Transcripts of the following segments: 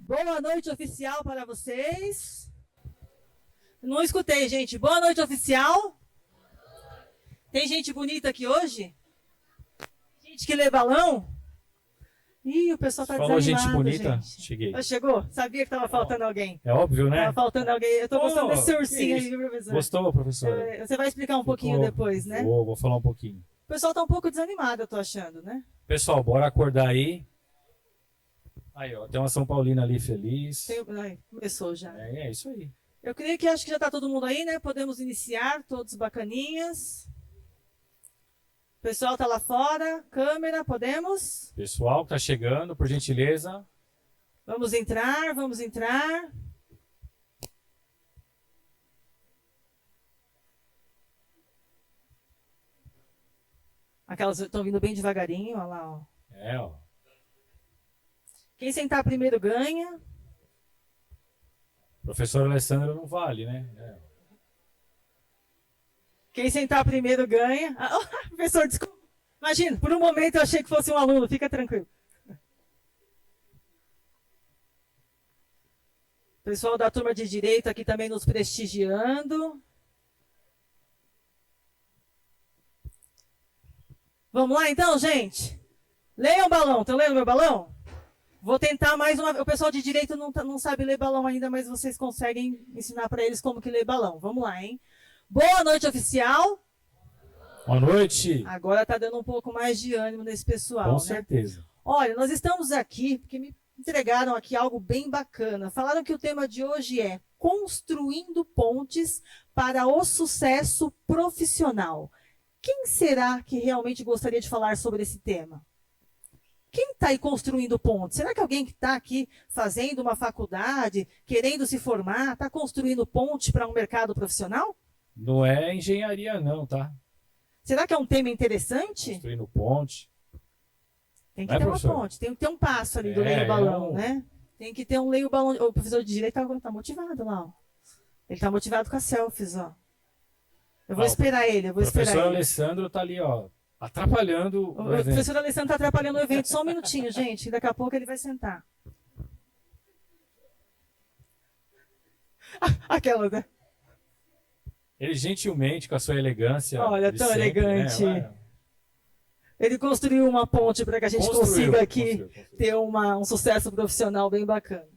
Boa noite oficial para vocês. Não escutei, gente. Boa noite oficial. Tem gente bonita aqui hoje? Gente que lê balão? Ih, o pessoal está Falou desanimado, gente bonita, gente. cheguei. Chegou? Sabia que estava faltando alguém. É óbvio, né? Estava faltando alguém. Eu estou gostando desse ursinho que aí, viu, professor? Gostou, professor? Você vai explicar um pouquinho depois, né? Vou falar um pouquinho. O pessoal está um pouco desanimado, eu tô achando, né? Pessoal, bora acordar aí. Aí, ó, tem uma São Paulina ali feliz. Ai, começou já. É isso aí. Eu creio que acho que já está todo mundo aí, né? Podemos iniciar, todos bacaninhas. O pessoal está lá fora, câmera, podemos? Pessoal que tá chegando, por gentileza. Vamos entrar, vamos entrar. Aquelas estão vindo bem devagarinho, olha lá, ó. É, ó. Quem sentar primeiro ganha. Professor Alessandro não vale, né? É. Quem sentar primeiro ganha. Ah, professor, desculpa. Imagina, por um momento eu achei que fosse um aluno, fica tranquilo. Pessoal da turma de Direito aqui também nos prestigiando. Vamos lá então, gente? Leiam o balão. Estão lendo meu balão? Vou tentar mais uma vez. O pessoal de Direito não sabe ler balão ainda, mas vocês conseguem ensinar para eles como que lê balão. Vamos lá, hein? Boa noite, oficial. Boa noite. Agora está dando um pouco mais de ânimo nesse pessoal, Com né? certeza. Olha, nós estamos aqui porque me entregaram aqui algo bem bacana. Falaram que o tema de hoje é construindo pontes para o sucesso profissional. Quem será que realmente gostaria de falar sobre esse tema? Quem está aí construindo pontes? Será que alguém que está aqui fazendo uma faculdade, querendo se formar, está construindo ponte para um mercado profissional? Não é engenharia não, tá? Será que é um tema interessante? Construindo ponte. Tem que ter uma ponte, tem que ter um passo ali do leio-balão, né? Tem que ter um leio-balão. O professor de Direito está motivado lá, ó. Ele está motivado com as selfies, ó. Eu vou esperar ele, O professor Alessandro está ali, ó, atrapalhando o evento. O professor Alessandro está atrapalhando o evento. Só um minutinho, gente. Daqui a pouco ele vai sentar. Aquela, né? Ele gentilmente, com a sua elegância. Olha, tão sempre, elegante. Né? Ele construiu uma ponte para que a gente consiga aqui ter um sucesso profissional bem bacana.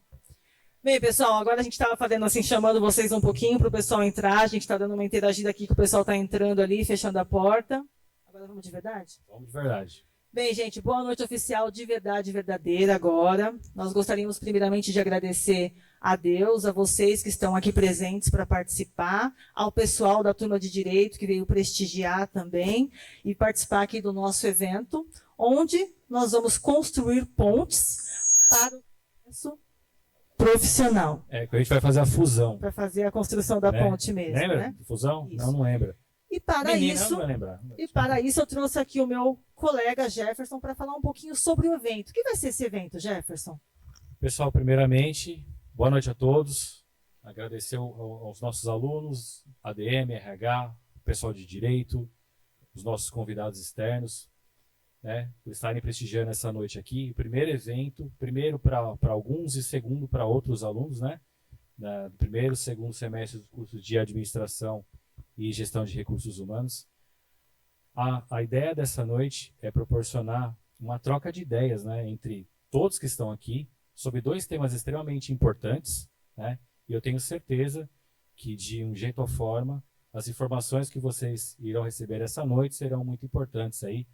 Bem, pessoal, agora a gente estava fazendo assim, chamando vocês um pouquinho para o pessoal entrar. A gente está dando uma interagida aqui que o pessoal está entrando ali, fechando a porta. Agora vamos de verdade? Vamos de verdade. Bem, gente, boa noite oficial de verdade verdadeira agora. Nós gostaríamos primeiramente de agradecer a Deus, a vocês que estão aqui presentes para participar, ao pessoal da turma de Direito que veio prestigiar também e participar aqui do nosso evento, onde nós vamos construir pontes para o sucesso profissional. É, que a gente vai fazer a fusão. Para fazer a construção da ponte mesmo. Lembra? Né? Fusão? Isso. Não lembra. E para isso, não vai lembrar. eu trouxe aqui o meu colega Jefferson para falar um pouquinho sobre o evento. O que vai ser esse evento, Jefferson? Pessoal, primeiramente, boa noite a todos. Agradecer aos nossos alunos, ADM, RH, pessoal de Direito, os nossos convidados externos, né, por estarem prestigiando essa noite aqui. O primeiro evento, primeiro para alguns e segundo para outros alunos, né? Do primeiro e segundo semestre do curso de Administração e Gestão de Recursos Humanos. A ideia dessa noite é proporcionar uma troca de ideias, né, entre todos que estão aqui sobre dois temas extremamente importantes, né, e eu tenho certeza que, de um jeito ou forma, as informações que vocês irão receber essa noite serão muito importantes aí,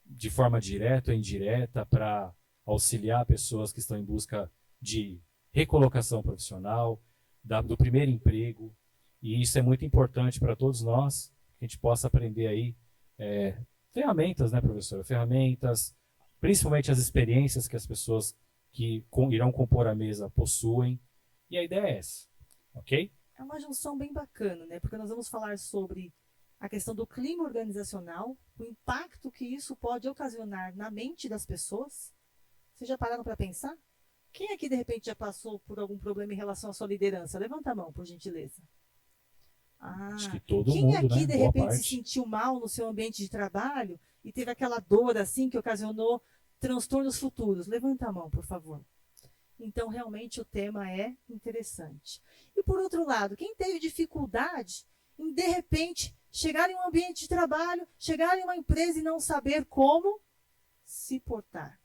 de forma direta ou indireta, para auxiliar pessoas que estão em busca de recolocação profissional, do primeiro emprego. E isso é muito importante para todos nós, que a gente possa aprender aí ferramentas, né, professor? Ferramentas, principalmente as experiências que as pessoas que irão compor a mesa possuem. E a ideia é essa, ok? É uma junção bem bacana, né? Porque nós vamos falar sobre a questão do clima organizacional, o impacto que isso pode ocasionar na mente das pessoas. Vocês já pararam para pensar? Quem aqui, de repente, já passou por algum problema em relação à sua liderança? Levanta a mão, por gentileza. Acho que todo quem mundo, aqui, né? de Boa repente, parte. se sentiu mal no seu ambiente de trabalho e teve aquela dor assim que ocasionou transtornos futuros? Levanta a mão, por favor. Então, realmente, o tema é interessante. E, por outro lado, quem teve dificuldade em, de repente, chegar em um ambiente de trabalho, chegar em uma empresa e não saber como se portar.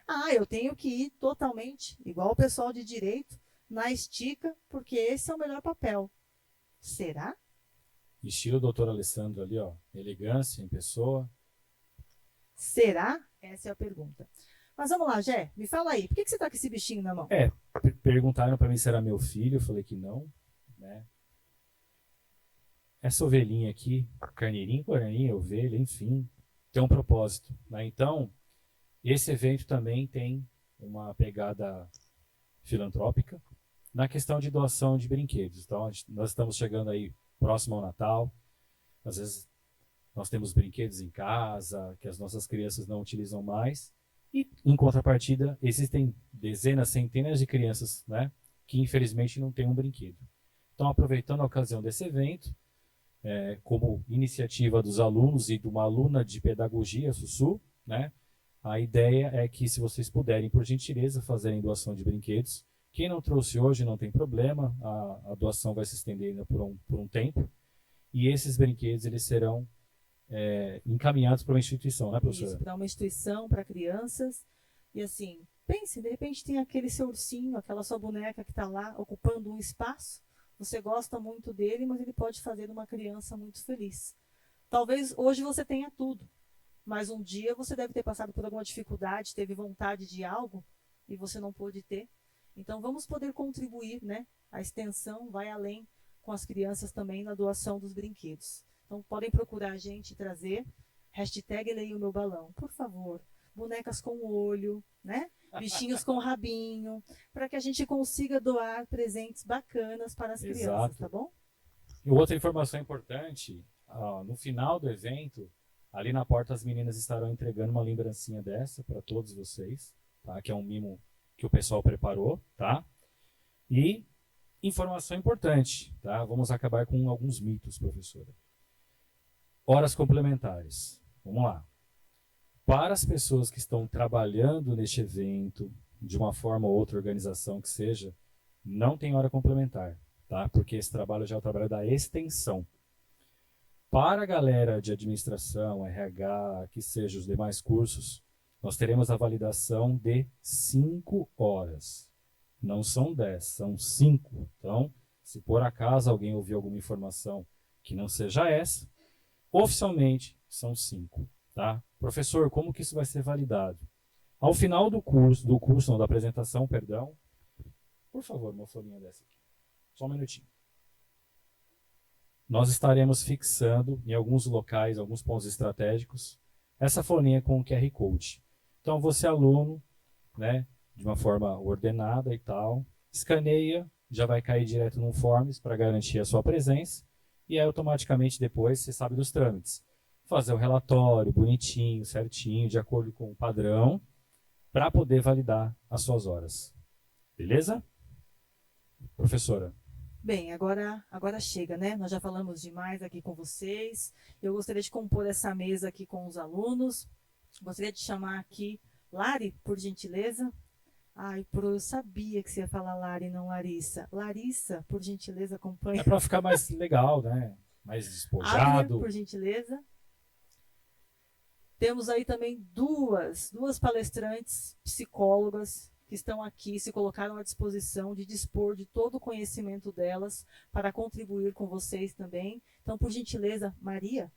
Ah, eu tenho que ir totalmente, igual o pessoal de direito, na estica, porque esse é o melhor papel. Será? Estilo doutor Alessandro ali, ó. Elegância em pessoa. Será? Essa é a pergunta. Mas vamos lá, Gé, me fala aí, por que você está com esse bichinho na mão? Perguntaram para mim se era meu filho, eu falei que não, né? Essa ovelhinha aqui, carneirinho, ovelha, enfim, tem um propósito, né? Então, esse evento também tem uma pegada filantrópica na questão de doação de brinquedos. Então, nós estamos chegando aí próximo ao Natal. Às vezes, nós temos brinquedos em casa que as nossas crianças não utilizam mais. E, em contrapartida, existem dezenas, centenas de crianças, né, que infelizmente não têm um brinquedo. Então, aproveitando a ocasião desse evento, como iniciativa dos alunos e de uma aluna de pedagogia, Sussu, né, a ideia é que, se vocês puderem, por gentileza, fazerem doação de brinquedos. Quem não trouxe hoje não tem problema, a doação vai se estender ainda por um tempo. E esses brinquedos eles serão encaminhados para uma instituição, né, professora? Isso, para uma instituição, para crianças. E assim, pense, de repente tem aquele seu ursinho, aquela sua boneca que está lá ocupando um espaço. Você gosta muito dele, mas ele pode fazer uma criança muito feliz. Talvez hoje você tenha tudo, mas um dia você deve ter passado por alguma dificuldade, teve vontade de algo e você não pôde ter. Então vamos poder contribuir, né? A extensão vai além com as crianças também na doação dos brinquedos. Então podem procurar a gente e trazer. Hashtag Leia o Meu Balão, por favor. Bonecas com olho, né? Bichinhos com rabinho, para que a gente consiga doar presentes bacanas para as crianças, Exato. tá bom? E outra informação importante, no final do evento, ali na porta as meninas estarão entregando uma lembrancinha dessa para todos vocês, tá? Que é um mimo que o pessoal preparou, tá? E informação importante, tá? Vamos acabar com alguns mitos, professora. Horas complementares. Vamos lá. Para as pessoas que estão trabalhando neste evento, de uma forma ou outra, organização que seja, não tem hora complementar, tá? Porque esse trabalho já é o trabalho da extensão. Para a galera de administração, RH, que seja os demais cursos, nós teremos a validação de 5 horas. Não são 10, são 5. Então, se por acaso alguém ouvir alguma informação que não seja essa, oficialmente são 5. Tá? Professor, como que isso vai ser validado? Ao final do curso, não, da apresentação, perdão, por favor, uma folhinha dessa aqui. Só um minutinho. Nós estaremos fixando em alguns locais, alguns pontos estratégicos, essa folhinha com o QR Code. Então, você aluno, né, de uma forma ordenada e tal, escaneia, já vai cair direto no Forms para garantir a sua presença, e aí automaticamente depois você sabe dos trâmites. Fazer o relatório bonitinho, certinho, de acordo com o padrão, para poder validar as suas horas. Beleza? Professora. Bem, agora chega, né? Nós já falamos demais aqui com vocês. Eu gostaria de compor essa mesa aqui com os alunos. Gostaria de chamar aqui Lari, por gentileza. Ai, eu sabia que você ia falar Lari, não Larissa. Larissa, por gentileza, acompanha. É para ficar mais legal, né? Mais despojado. Abner, por gentileza. Temos aí também duas palestrantes psicólogas que estão aqui, se colocaram à disposição de dispor de todo o conhecimento delas para contribuir com vocês também. Então, por gentileza, Maria.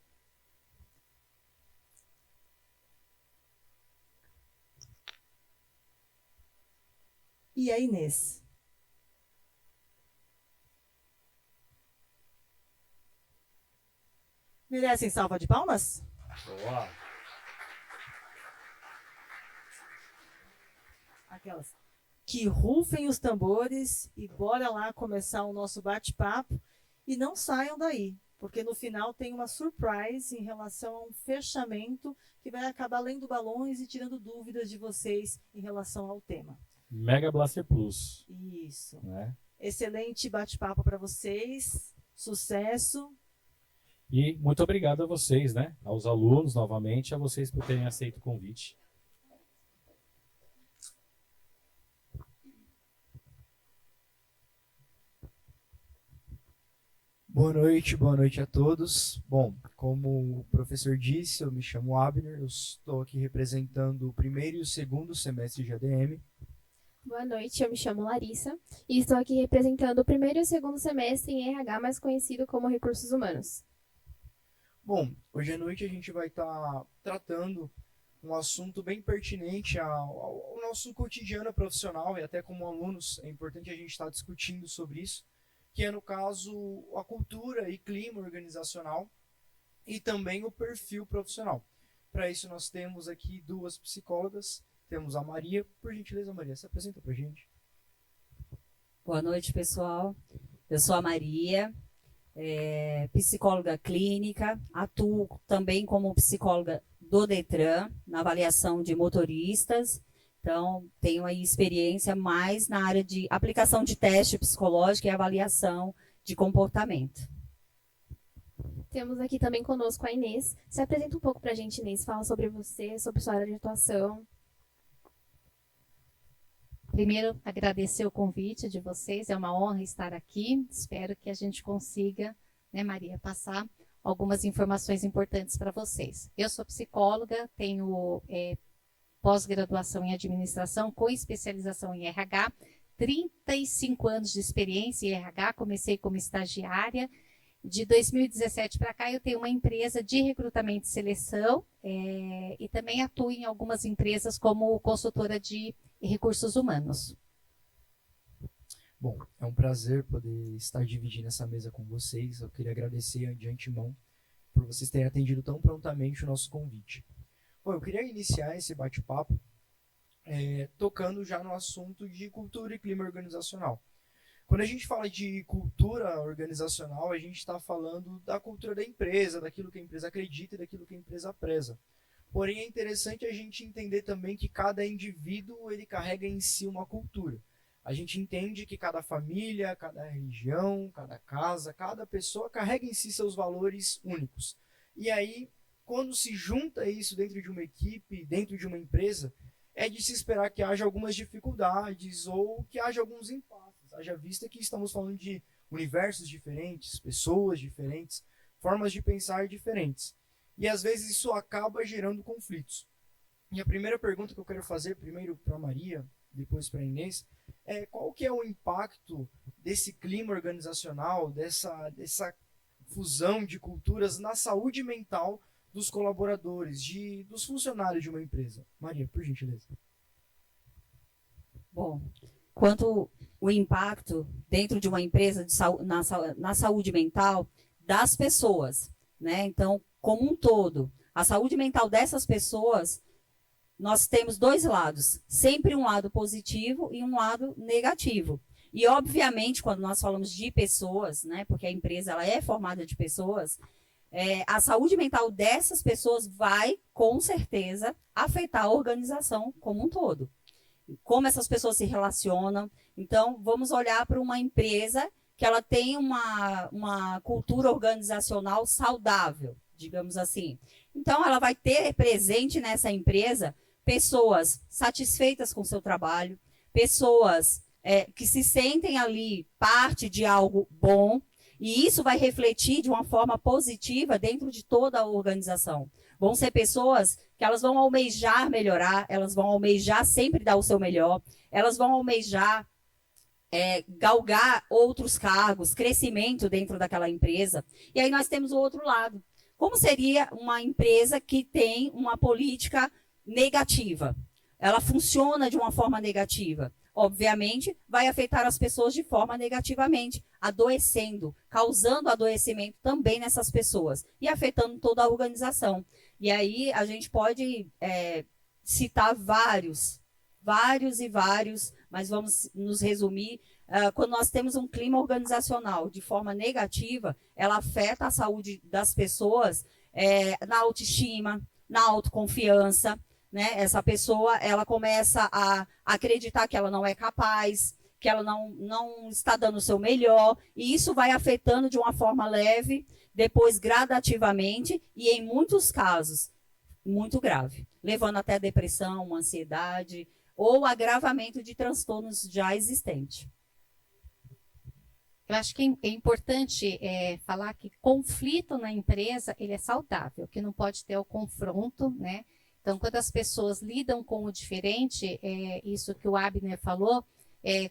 E a Inês. Merecem salva de palmas? Boa. Aquelas. Que rufem os tambores e bora lá começar o nosso bate-papo. E não saiam daí, porque no final tem uma surprise em relação a um fechamento que vai acabar lendo balões e tirando dúvidas de vocês em relação ao tema. Mega Blaster Plus. Isso. Né? Excelente bate-papo para vocês. Sucesso. E muito obrigado a vocês, né? Aos alunos, novamente, a vocês por terem aceito o convite. Boa noite a todos. Bom, como o professor disse, eu me chamo Abner, eu estou aqui representando o primeiro e o segundo semestre de ADM. Boa noite, eu me chamo Larissa e estou aqui representando o primeiro e o segundo semestre em RH, mais conhecido como Recursos Humanos. Bom, hoje à noite a gente vai estar tratando um assunto bem pertinente ao nosso cotidiano profissional e até como alunos é importante a gente estar discutindo sobre isso, que é no caso a cultura e clima organizacional e também o perfil profissional. Para isso nós temos aqui duas psicólogas, temos a Maria. Por gentileza, Maria, se apresenta para a gente. Boa noite, pessoal. Eu sou a Maria, psicóloga clínica, atuo também como psicóloga do Detran, na avaliação de motoristas. Então, tenho aí experiência mais na área de aplicação de teste psicológico e avaliação de comportamento. Temos aqui também conosco a Inês. Se apresenta um pouco para a gente, Inês. Fala sobre você, sobre sua área de atuação. Primeiro, agradecer o convite de vocês, é uma honra estar aqui. Espero que a gente consiga, né, Maria, passar algumas informações importantes para vocês. Eu sou psicóloga, tenho pós-graduação em administração com especialização em RH, 35 anos de experiência em RH, comecei como estagiária. De 2017 para cá, eu tenho uma empresa de recrutamento e seleção e também atuo em algumas empresas como consultora de recursos humanos. Bom, é um prazer poder estar dividindo essa mesa com vocês. Eu queria agradecer de antemão por vocês terem atendido tão prontamente o nosso convite. Bom, eu queria iniciar esse bate-papo tocando já no assunto de cultura e clima organizacional. Quando a gente fala de cultura organizacional, a gente está falando da cultura da empresa, daquilo que a empresa acredita e daquilo que a empresa preza. Porém, é interessante a gente entender também que cada indivíduo ele carrega em si uma cultura. A gente entende que cada família, cada religião, cada casa, cada pessoa carrega em si seus valores únicos. E aí, quando se junta isso dentro de uma equipe, dentro de uma empresa, é de se esperar que haja algumas dificuldades ou que haja alguns impasses. Haja vista que estamos falando de universos diferentes, pessoas diferentes, formas de pensar diferentes. E às vezes isso acaba gerando conflitos. E a primeira pergunta que eu quero fazer, primeiro para a Maria, depois para a Inês, é qual que é o impacto desse clima organizacional, dessa fusão de culturas na saúde mental dos colaboradores, dos funcionários de uma empresa? Maria, por gentileza. Bom, quanto o impacto dentro de uma empresa na saúde mental das pessoas, né? Então, como um todo, a saúde mental dessas pessoas, nós temos dois lados, sempre um lado positivo e um lado negativo. E, obviamente, quando nós falamos de pessoas, né, porque a empresa ela é formada de pessoas, a saúde mental dessas pessoas vai, com certeza, afetar a organização como um todo. Como essas pessoas se relacionam. Então, vamos olhar para uma empresa que ela tem uma cultura organizacional saudável, digamos assim. Então, ela vai ter presente nessa empresa pessoas satisfeitas com o seu trabalho, pessoas que se sentem ali parte de algo bom, e isso vai refletir de uma forma positiva dentro de toda a organização. Vão ser pessoas que elas vão almejar melhorar, elas vão almejar sempre dar o seu melhor, elas vão almejar galgar outros cargos, crescimento dentro daquela empresa. E aí nós temos o outro lado. Como seria uma empresa que tem uma política negativa? Ela funciona de uma forma negativa. Obviamente, vai afetar as pessoas de forma negativamente, adoecendo, causando adoecimento também nessas pessoas e afetando toda a organização. E aí a gente pode citar vários, mas vamos nos resumir. Quando nós temos um clima organizacional de forma negativa, ela afeta a saúde das pessoas na autoestima, na autoconfiança, né? Essa pessoa ela começa a acreditar que ela não é capaz, que ela não está dando o seu melhor, e isso vai afetando de uma forma leve, depois gradativamente, e em muitos casos, muito grave, levando até a depressão, ansiedade, ou agravamento de transtornos já existentes. Eu acho que é importante falar que conflito na empresa ele é saudável, que não pode ter o confronto, né? Então, quando as pessoas lidam com o diferente, isso que o Abner falou,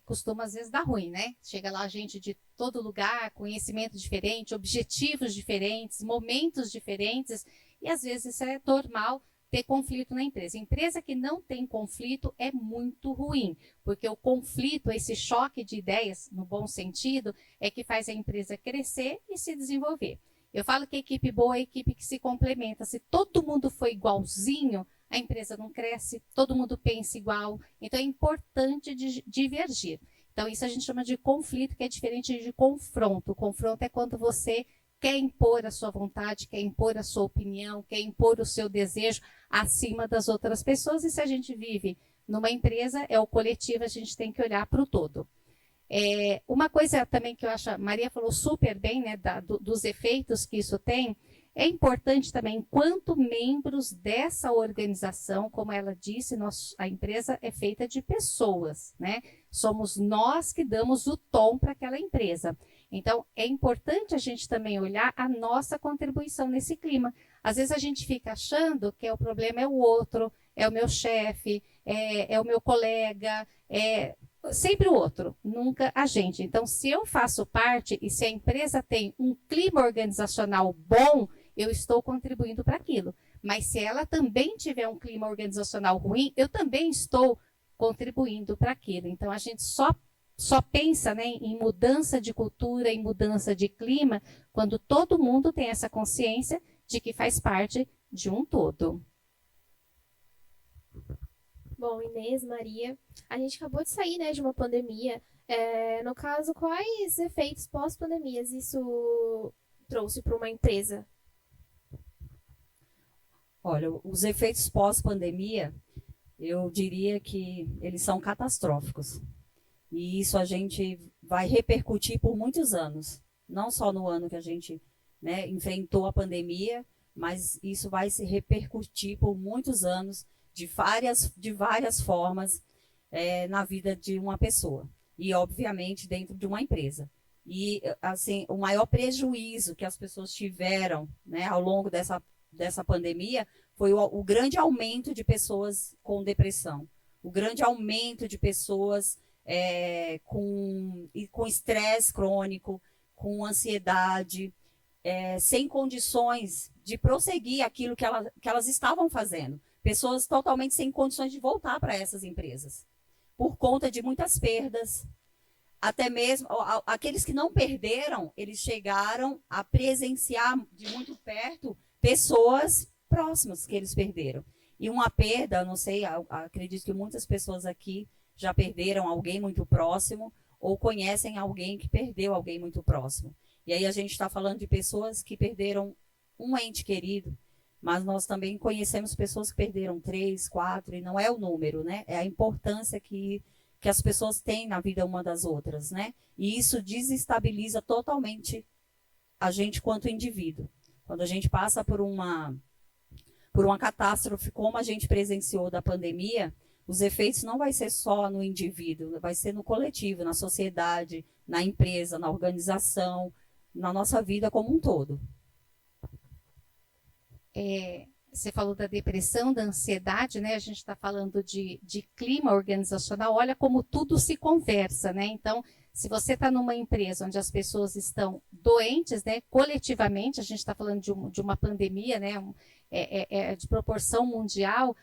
costuma às vezes dar ruim, né? Chega lá gente de todo lugar, conhecimento diferente, objetivos diferentes, momentos diferentes, e às vezes isso é normal ter conflito na empresa. Empresa que não tem conflito é muito ruim, porque o conflito, esse choque de ideias, no bom sentido, é que faz a empresa crescer e se desenvolver. Eu falo que a equipe boa é a equipe que se complementa. Se todo mundo for igualzinho, a empresa não cresce, todo mundo pensa igual. Então, é importante divergir. Então, isso a gente chama de conflito, que é diferente de confronto. O confronto é quando você quer impor a sua vontade, quer impor a sua opinião, quer impor o seu desejo acima das outras pessoas. E se a gente vive numa empresa, é o coletivo, a gente tem que olhar para o todo. Uma coisa também que eu acho, a Maria falou super bem, né, dos efeitos que isso tem, é importante também, enquanto membros dessa organização, como ela disse, a empresa é feita de pessoas, né? Somos nós que damos o tom para aquela empresa. Então, é importante a gente também olhar a nossa contribuição nesse clima. Às vezes a gente fica achando que o problema é o outro, é o meu chefe, é o meu colega, sempre o outro, nunca a gente. Então, se eu faço parte e se a empresa tem um clima organizacional bom, eu estou contribuindo para aquilo. Mas se ela também tiver um clima organizacional ruim, eu também estou contribuindo para aquilo. Então, a gente só pensa, né, em mudança de cultura, em mudança de clima, quando todo mundo tem essa consciência de que faz parte de um todo. Bom, Inês, Maria, a gente acabou de sair, né, de uma pandemia. No caso, quais efeitos pós-pandemias isso trouxe para uma empresa? Olha, os efeitos pós-pandemia, eu diria que eles são catastróficos. E isso a gente vai repercutir por muitos anos. Não só no ano que a gente, né, enfrentou a pandemia, mas isso vai se repercutir por muitos anos, de várias formas, na vida de uma pessoa. E, obviamente, dentro de uma empresa. E, assim, o maior prejuízo que as pessoas tiveram, né, ao longo dessa pandemia foi o grande aumento de pessoas com depressão, o grande aumento de pessoas com estresse crônico, com ansiedade, sem condições de prosseguir aquilo que elas estavam fazendo. Pessoas totalmente sem condições de voltar para essas empresas, por conta de muitas perdas. Até mesmo aqueles que não perderam, eles chegaram a presenciar de muito perto pessoas próximas que eles perderam. E uma perda, não sei, acredito que muitas pessoas aqui já perderam alguém muito próximo ou conhecem alguém que perdeu alguém muito próximo. E aí a gente está falando de pessoas que perderam um ente querido, mas nós também conhecemos pessoas que perderam 3, 4, e não é o número, né? É a importância que as pessoas têm na vida uma das outras, né? E isso desestabiliza totalmente a gente quanto indivíduo. Quando a gente passa por uma catástrofe como a gente presenciou da pandemia, os efeitos não vai ser só no indivíduo, vai ser no coletivo, na sociedade, na empresa, na organização, na nossa vida como um todo. Você falou da depressão, da ansiedade, né? A gente está falando de clima organizacional. Olha como tudo se conversa, né? Então, se você está numa empresa onde as pessoas estão doentes, né? Coletivamente, a gente está falando de uma pandemia, né? De proporção mundial.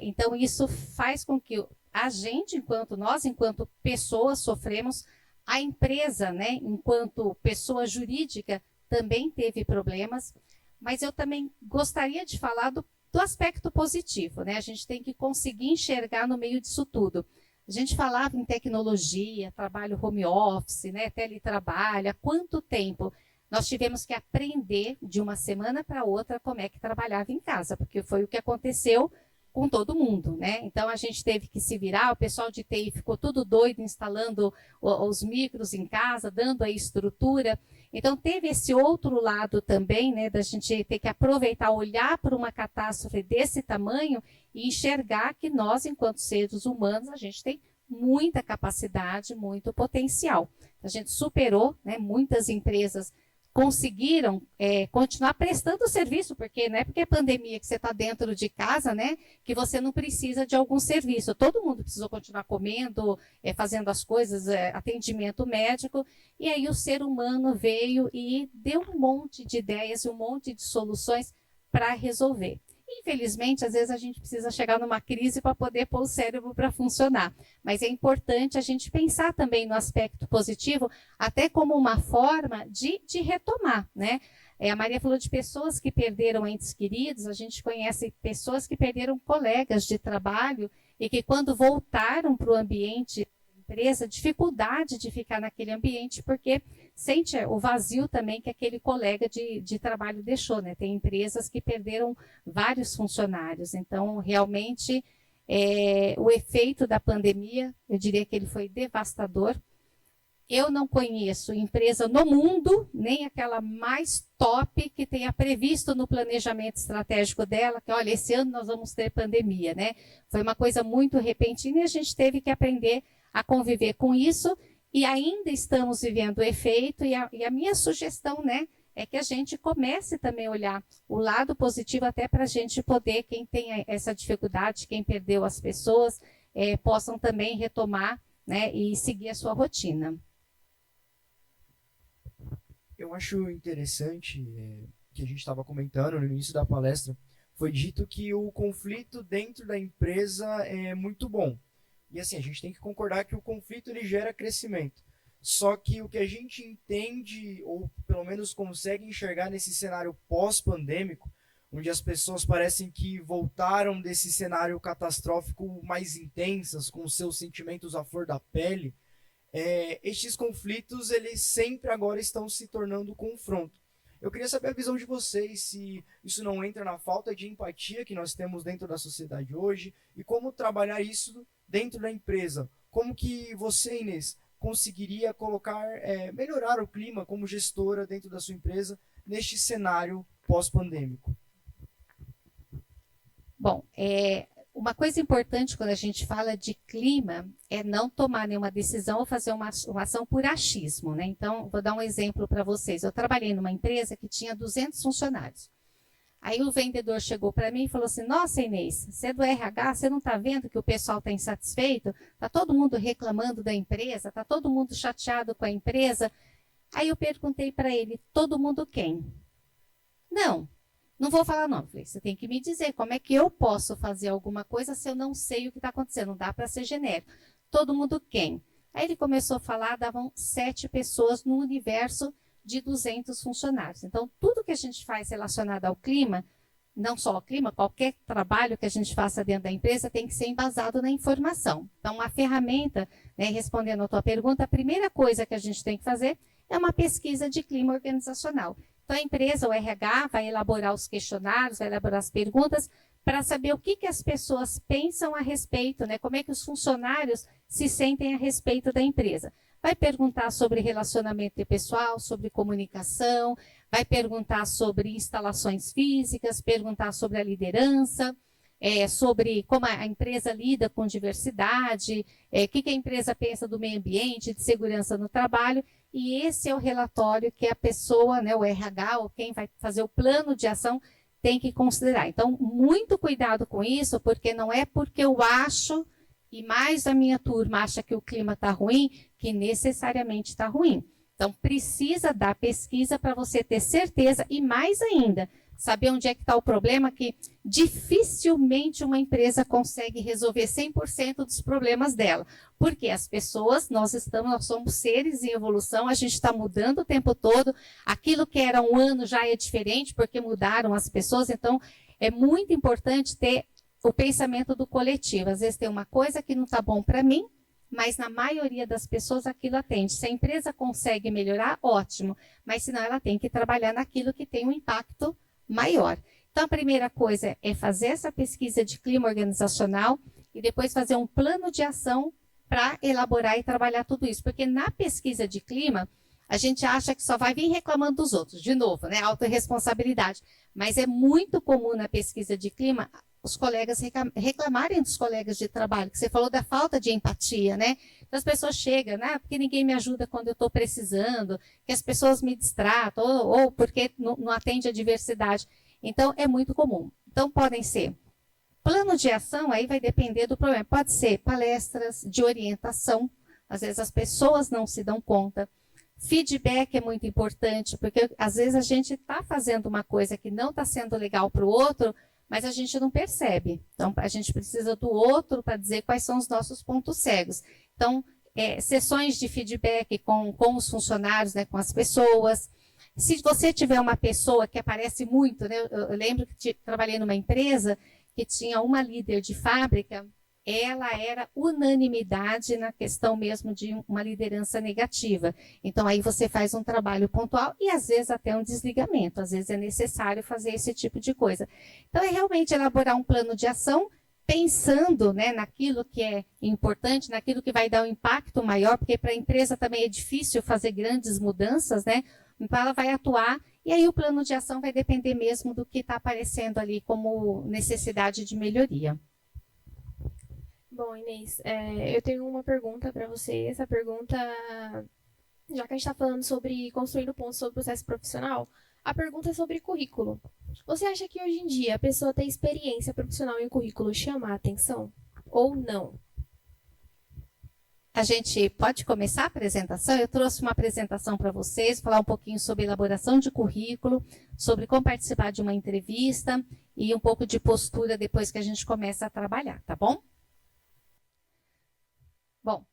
Então, isso faz com que a gente, enquanto pessoas, sofremos. A empresa, né? Enquanto pessoa jurídica, também teve problemas. Mas eu também gostaria de falar do aspecto positivo, né? A gente tem que conseguir enxergar no meio disso tudo. A gente falava em tecnologia, trabalho home office, né? Teletrabalho, há quanto tempo nós tivemos que aprender de uma semana para outra como é que trabalhava em casa, porque foi o que aconteceu com todo mundo, né? Então a gente teve que se virar, o pessoal de TI ficou tudo doido instalando os micros em casa, dando a estrutura. Então teve esse outro lado também, né, da gente ter que aproveitar, olhar para uma catástrofe desse tamanho e enxergar que nós, enquanto seres humanos, a gente tem muita capacidade, muito potencial. A gente superou, né, muitas empresas conseguiram continuar prestando serviço, porque não é porque é pandemia que você está dentro de casa, né, que você não precisa de algum serviço. Todo mundo precisou continuar comendo, fazendo as coisas, atendimento médico, e aí o ser humano veio e deu um monte de ideias e um monte de soluções para resolver. Infelizmente, às vezes a gente precisa chegar numa crise para poder pôr o cérebro para funcionar. Mas é importante a gente pensar também no aspecto positivo, até como uma forma de retomar, né? A Maria falou de pessoas que perderam entes queridos, a gente conhece pessoas que perderam colegas de trabalho e que quando voltaram para o ambiente empresa, dificuldade de ficar naquele ambiente, porque sente o vazio também que aquele colega de trabalho deixou, né? Tem empresas que perderam vários funcionários, então realmente o efeito da pandemia, eu diria que ele foi devastador. Eu não conheço empresa no mundo, nem aquela mais top que tenha previsto no planejamento estratégico dela, que olha, esse ano nós vamos ter pandemia, né? Foi uma coisa muito repentina e a gente teve que aprender a conviver com isso, e ainda estamos vivendo o efeito, e a minha sugestão, né, é que a gente comece também a olhar o lado positivo, até para a gente poder, quem tem essa dificuldade, quem perdeu as pessoas, possam também retomar, né, e seguir a sua rotina. Eu acho interessante que a gente estava comentando no início da palestra, foi dito que o conflito dentro da empresa é muito bom. E assim, a gente tem que concordar que o conflito ele gera crescimento. Só que o que a gente entende, ou pelo menos consegue enxergar nesse cenário pós-pandêmico, onde as pessoas parecem que voltaram desse cenário catastrófico mais intensas, com seus sentimentos à flor da pele, estes conflitos eles sempre agora estão se tornando confronto. Eu queria saber a visão de vocês, se isso não entra na falta de empatia que nós temos dentro da sociedade hoje, e como trabalhar isso dentro da empresa. Como que você, Inês, conseguiria melhorar o clima como gestora dentro da sua empresa neste cenário pós-pandêmico? Bom, uma coisa importante quando a gente fala de clima é não tomar nenhuma decisão ou fazer uma ação por achismo, né? Então, vou dar um exemplo para vocês. Eu trabalhei numa empresa que tinha 200 funcionários. Aí o vendedor chegou para mim e falou assim, nossa, Inês, você é do RH, você não está vendo que o pessoal está insatisfeito? Está todo mundo reclamando da empresa? Está todo mundo chateado com a empresa? Aí eu perguntei para ele, todo mundo quem? Não vou falar não. Falei, você tem que me dizer como é que eu posso fazer alguma coisa se eu não sei o que está acontecendo. Não dá para ser genérico. Todo mundo quem? Aí ele começou a falar, davam 7 pessoas no universo de 200 funcionários. Então, tudo que a gente faz relacionado ao clima, não só ao clima, qualquer trabalho que a gente faça dentro da empresa tem que ser embasado na informação. Então, a ferramenta, né, respondendo a tua pergunta, a primeira coisa que a gente tem que fazer é uma pesquisa de clima organizacional. Então, a empresa, o RH, vai elaborar os questionários, vai elaborar as perguntas para saber o que as pessoas pensam a respeito, né? Como é que os funcionários se sentem a respeito da empresa. Vai perguntar sobre relacionamento pessoal, sobre comunicação, vai perguntar sobre instalações físicas, perguntar sobre a liderança, sobre como a empresa lida com diversidade, o que a empresa pensa do meio ambiente, de segurança no trabalho, e esse é o relatório que a pessoa, né, o RH, ou quem vai fazer o plano de ação, tem que considerar. Então, muito cuidado com isso, porque não é porque eu acho, e mais a minha turma acha que o clima está ruim, que necessariamente está ruim. Então, precisa da pesquisa para você ter certeza, e mais ainda, saber onde é que está o problema, que dificilmente uma empresa consegue resolver 100% dos problemas dela. Porque as pessoas, nós somos seres em evolução, a gente está mudando o tempo todo, aquilo que era um ano já é diferente, porque mudaram as pessoas, então é muito importante ter o pensamento do coletivo. Às vezes tem uma coisa que não está bom para mim, mas na maioria das pessoas aquilo atende. Se a empresa consegue melhorar, ótimo, mas senão ela tem que trabalhar naquilo que tem um impacto maior. Então, a primeira coisa é fazer essa pesquisa de clima organizacional e depois fazer um plano de ação para elaborar e trabalhar tudo isso. Porque na pesquisa de clima, a gente acha que só vai vir reclamando dos outros. De novo, né? Autorresponsabilidade. Mas é muito comum na pesquisa de clima os colegas reclamarem dos colegas de trabalho, que você falou da falta de empatia, né? Então, as pessoas chegam, né? Porque ninguém me ajuda quando eu estou precisando, que as pessoas me distratam, ou porque não atende a diversidade. Então, é muito comum. Então, podem ser plano de ação, aí vai depender do problema. Pode ser palestras de orientação, às vezes as pessoas não se dão conta. Feedback é muito importante, porque às vezes a gente está fazendo uma coisa que não está sendo legal para o outro, mas a gente não percebe. Então, a gente precisa do outro para dizer quais são os nossos pontos cegos. Então, sessões de feedback com os funcionários, né, com as pessoas. Se você tiver uma pessoa que aparece muito, né, eu lembro que trabalhei numa empresa que tinha uma líder de fábrica, ela era unanimidade na questão mesmo de uma liderança negativa. Então, aí você faz um trabalho pontual e, às vezes, até um desligamento. Às vezes, é necessário fazer esse tipo de coisa. Então, é realmente elaborar um plano de ação pensando, né, naquilo que é importante, naquilo que vai dar um impacto maior, porque para a empresa também é difícil fazer grandes mudanças, né? Então, ela vai atuar e aí o plano de ação vai depender mesmo do que está aparecendo ali como necessidade de melhoria. Bom, Inês, eu tenho uma pergunta para você. Essa pergunta, já que a gente está falando sobre construindo pontos sobre o processo profissional, a pergunta é sobre currículo. Você acha que hoje em dia a pessoa ter experiência profissional em currículo chama a atenção ou não? A gente pode começar a apresentação? Eu trouxe uma apresentação para vocês, falar um pouquinho sobre elaboração de currículo, sobre como participar de uma entrevista e um pouco de postura depois que a gente começa a trabalhar, tá bom? Bom,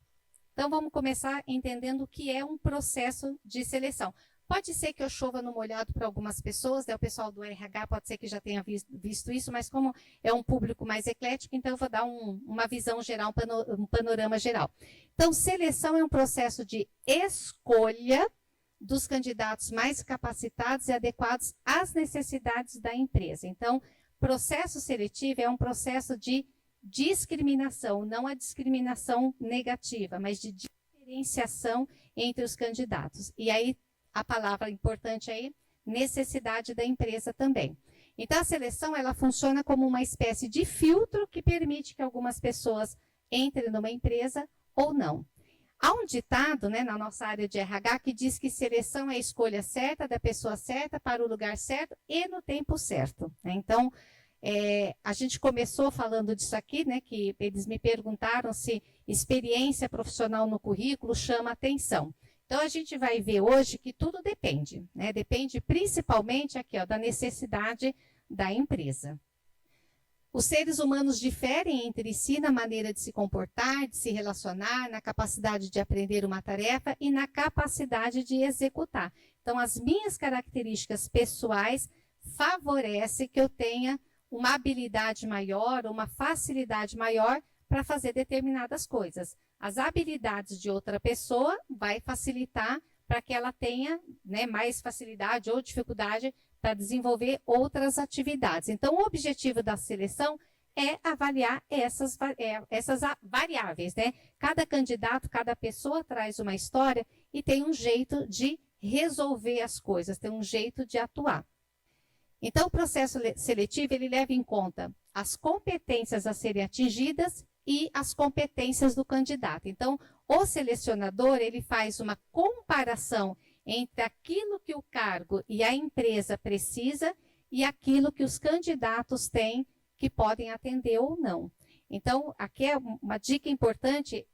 então vamos começar entendendo o que é um processo de seleção. Pode ser que eu chova no molhado para algumas pessoas, né? O pessoal do RH pode ser que já tenha visto isso, mas como é um público mais eclético, então eu vou dar uma visão geral, um panorama geral. Então, seleção é um processo de escolha dos candidatos mais capacitados e adequados às necessidades da empresa. Então, processo seletivo é um processo de discriminação, não a discriminação negativa, mas de diferenciação entre os candidatos. E aí, a palavra importante aí, necessidade da empresa também. Então, a seleção, ela funciona como uma espécie de filtro que permite que algumas pessoas entrem numa empresa ou não. Há um ditado, né, na nossa área de RH que diz que seleção é a escolha certa da pessoa certa para o lugar certo e no tempo certo, né? Então, a gente começou falando disso aqui, né, que eles me perguntaram se experiência profissional no currículo chama atenção. Então, a gente vai ver hoje que tudo depende, né? Depende principalmente aqui, ó, da necessidade da empresa. Os seres humanos diferem entre si na maneira de se comportar, de se relacionar, na capacidade de aprender uma tarefa e na capacidade de executar. Então, as minhas características pessoais favorecem que eu tenha uma habilidade maior, uma facilidade maior para fazer determinadas coisas. As habilidades de outra pessoa vai facilitar para que ela tenha, né, mais facilidade ou dificuldade para desenvolver outras atividades. Então, o objetivo da seleção é avaliar essas variáveis, né? Cada candidato, cada pessoa traz uma história e tem um jeito de resolver as coisas, tem um jeito de atuar. Então, o processo seletivo, ele leva em conta as competências a serem atingidas e as competências do candidato. Então, o selecionador, ele faz uma comparação entre aquilo que o cargo e a empresa precisa e aquilo que os candidatos têm que podem atender ou não. Então, aqui é uma dica importante,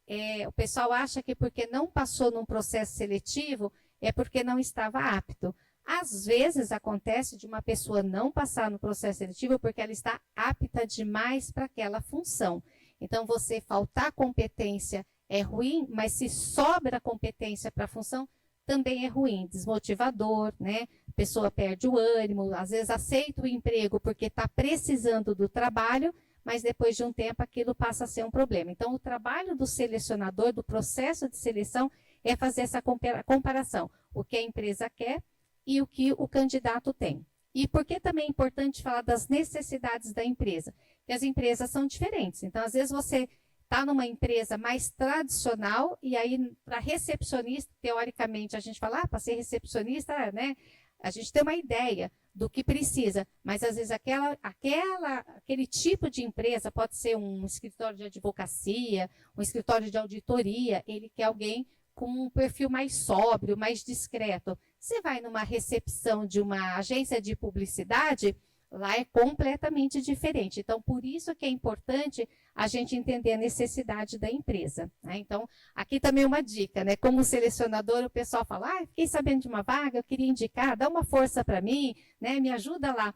o pessoal acha que porque não passou num processo seletivo, é porque não estava apto. Às vezes acontece de uma pessoa não passar no processo seletivo porque ela está apta demais para aquela função. Então, você faltar competência é ruim, mas se sobra competência para a função, também é ruim, desmotivador, né? A pessoa perde o ânimo, às vezes aceita o emprego porque está precisando do trabalho, mas depois de um tempo aquilo passa a ser um problema. Então, o trabalho do selecionador, do processo de seleção, é fazer essa comparação. O que a empresa quer e o que o candidato tem. E por que também é importante falar das necessidades da empresa? Porque as empresas são diferentes. Então, às vezes você está numa empresa mais tradicional e aí para recepcionista, teoricamente, a gente fala, para ser recepcionista, né? a gente tem uma ideia do que precisa, mas às vezes aquele tipo de empresa pode ser um escritório de advocacia, um escritório de auditoria, ele quer alguém com um perfil mais sóbrio, mais discreto. Você vai numa recepção de uma agência de publicidade, lá é completamente diferente. Então, por isso que é importante a gente entender a necessidade da empresa, né? Então, aqui também uma dica, né? Como selecionador, o pessoal fala, fiquei sabendo de uma vaga, eu queria indicar, dá uma força para mim, né? Me ajuda lá.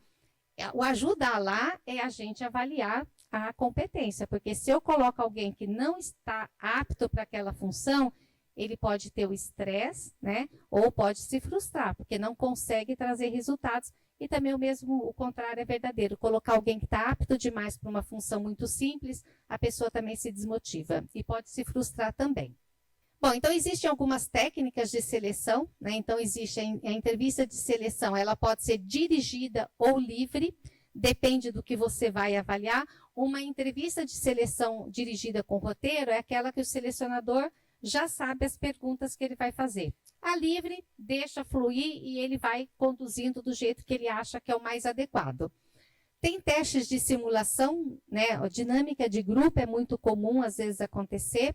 O ajudar lá é a gente avaliar a competência, porque se eu coloco alguém que não está apto para aquela função, ele pode ter o estresse, né? Ou pode se frustrar, porque não consegue trazer resultados. E também o contrário é verdadeiro. Colocar alguém que está apto demais para uma função muito simples, a pessoa também se desmotiva e pode se frustrar também. Bom, então existem algumas técnicas de seleção, né? Então existe a entrevista de seleção, ela pode ser dirigida ou livre, depende do que você vai avaliar. Uma entrevista de seleção dirigida com roteiro é aquela que o selecionador já sabe as perguntas que ele vai fazer. A livre deixa fluir e ele vai conduzindo do jeito que ele acha que é o mais adequado. Tem testes de simulação, né? A dinâmica de grupo é muito comum às vezes acontecer.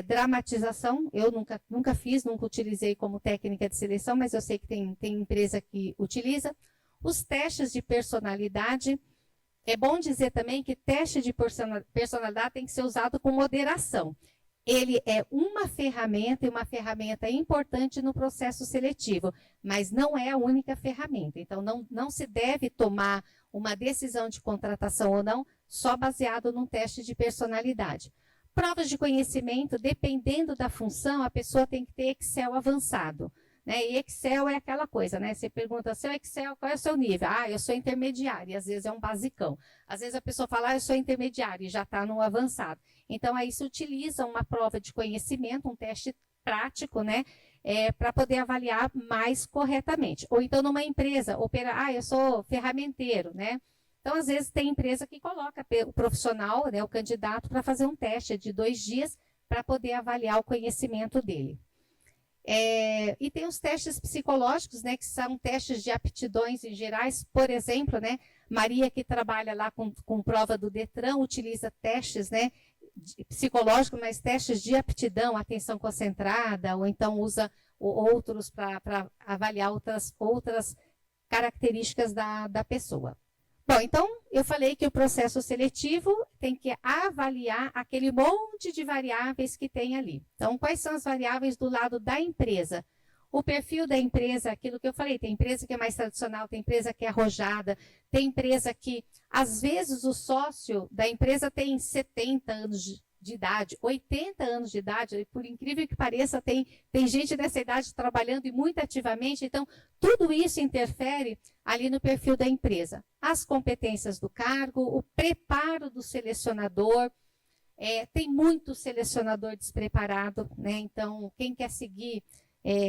Dramatização, eu nunca fiz, nunca utilizei como técnica de seleção, mas eu sei que tem empresa que utiliza. Os testes de personalidade, é bom dizer também que teste de personalidade tem que ser usado com moderação. Ele é uma ferramenta e uma ferramenta importante no processo seletivo, mas não é a única ferramenta. Então, não se deve tomar uma decisão de contratação ou não só baseado num teste de personalidade. Provas de conhecimento, dependendo da função, a pessoa tem que ter Excel avançado, né? E Excel é aquela coisa, né? Você pergunta, seu Excel, qual é o seu nível? Eu sou intermediário, e às vezes é um basicão. Às vezes a pessoa fala, eu sou intermediário, e já está no avançado. Então, aí se utiliza uma prova de conhecimento, um teste prático, né? Para poder avaliar mais corretamente. Ou então, numa empresa, eu sou ferramenteiro, né? Então, às vezes, tem empresa que coloca o profissional, né, o candidato, para fazer um teste de 2 dias para poder avaliar o conhecimento dele. E tem os testes psicológicos, né, que são testes de aptidões em gerais. Por exemplo, né, Maria, que trabalha lá com prova do Detran, utiliza testes, né, psicológicos, mas testes de aptidão, atenção concentrada, ou então usa outros para avaliar outras características da pessoa. Bom, então, eu falei que o processo seletivo tem que avaliar aquele monte de variáveis que tem ali. Então, quais são as variáveis do lado da empresa? O perfil da empresa, aquilo que eu falei, tem empresa que é mais tradicional, tem empresa que é arrojada, tem empresa que, às vezes, o sócio da empresa tem 70 anos de idade, 80 anos de idade, e por incrível que pareça, tem gente dessa idade trabalhando e muito ativamente. Então, tudo isso interfere ali no perfil da empresa. As competências do cargo, o preparo do selecionador. Tem muito selecionador despreparado, né? Então, quem quer seguir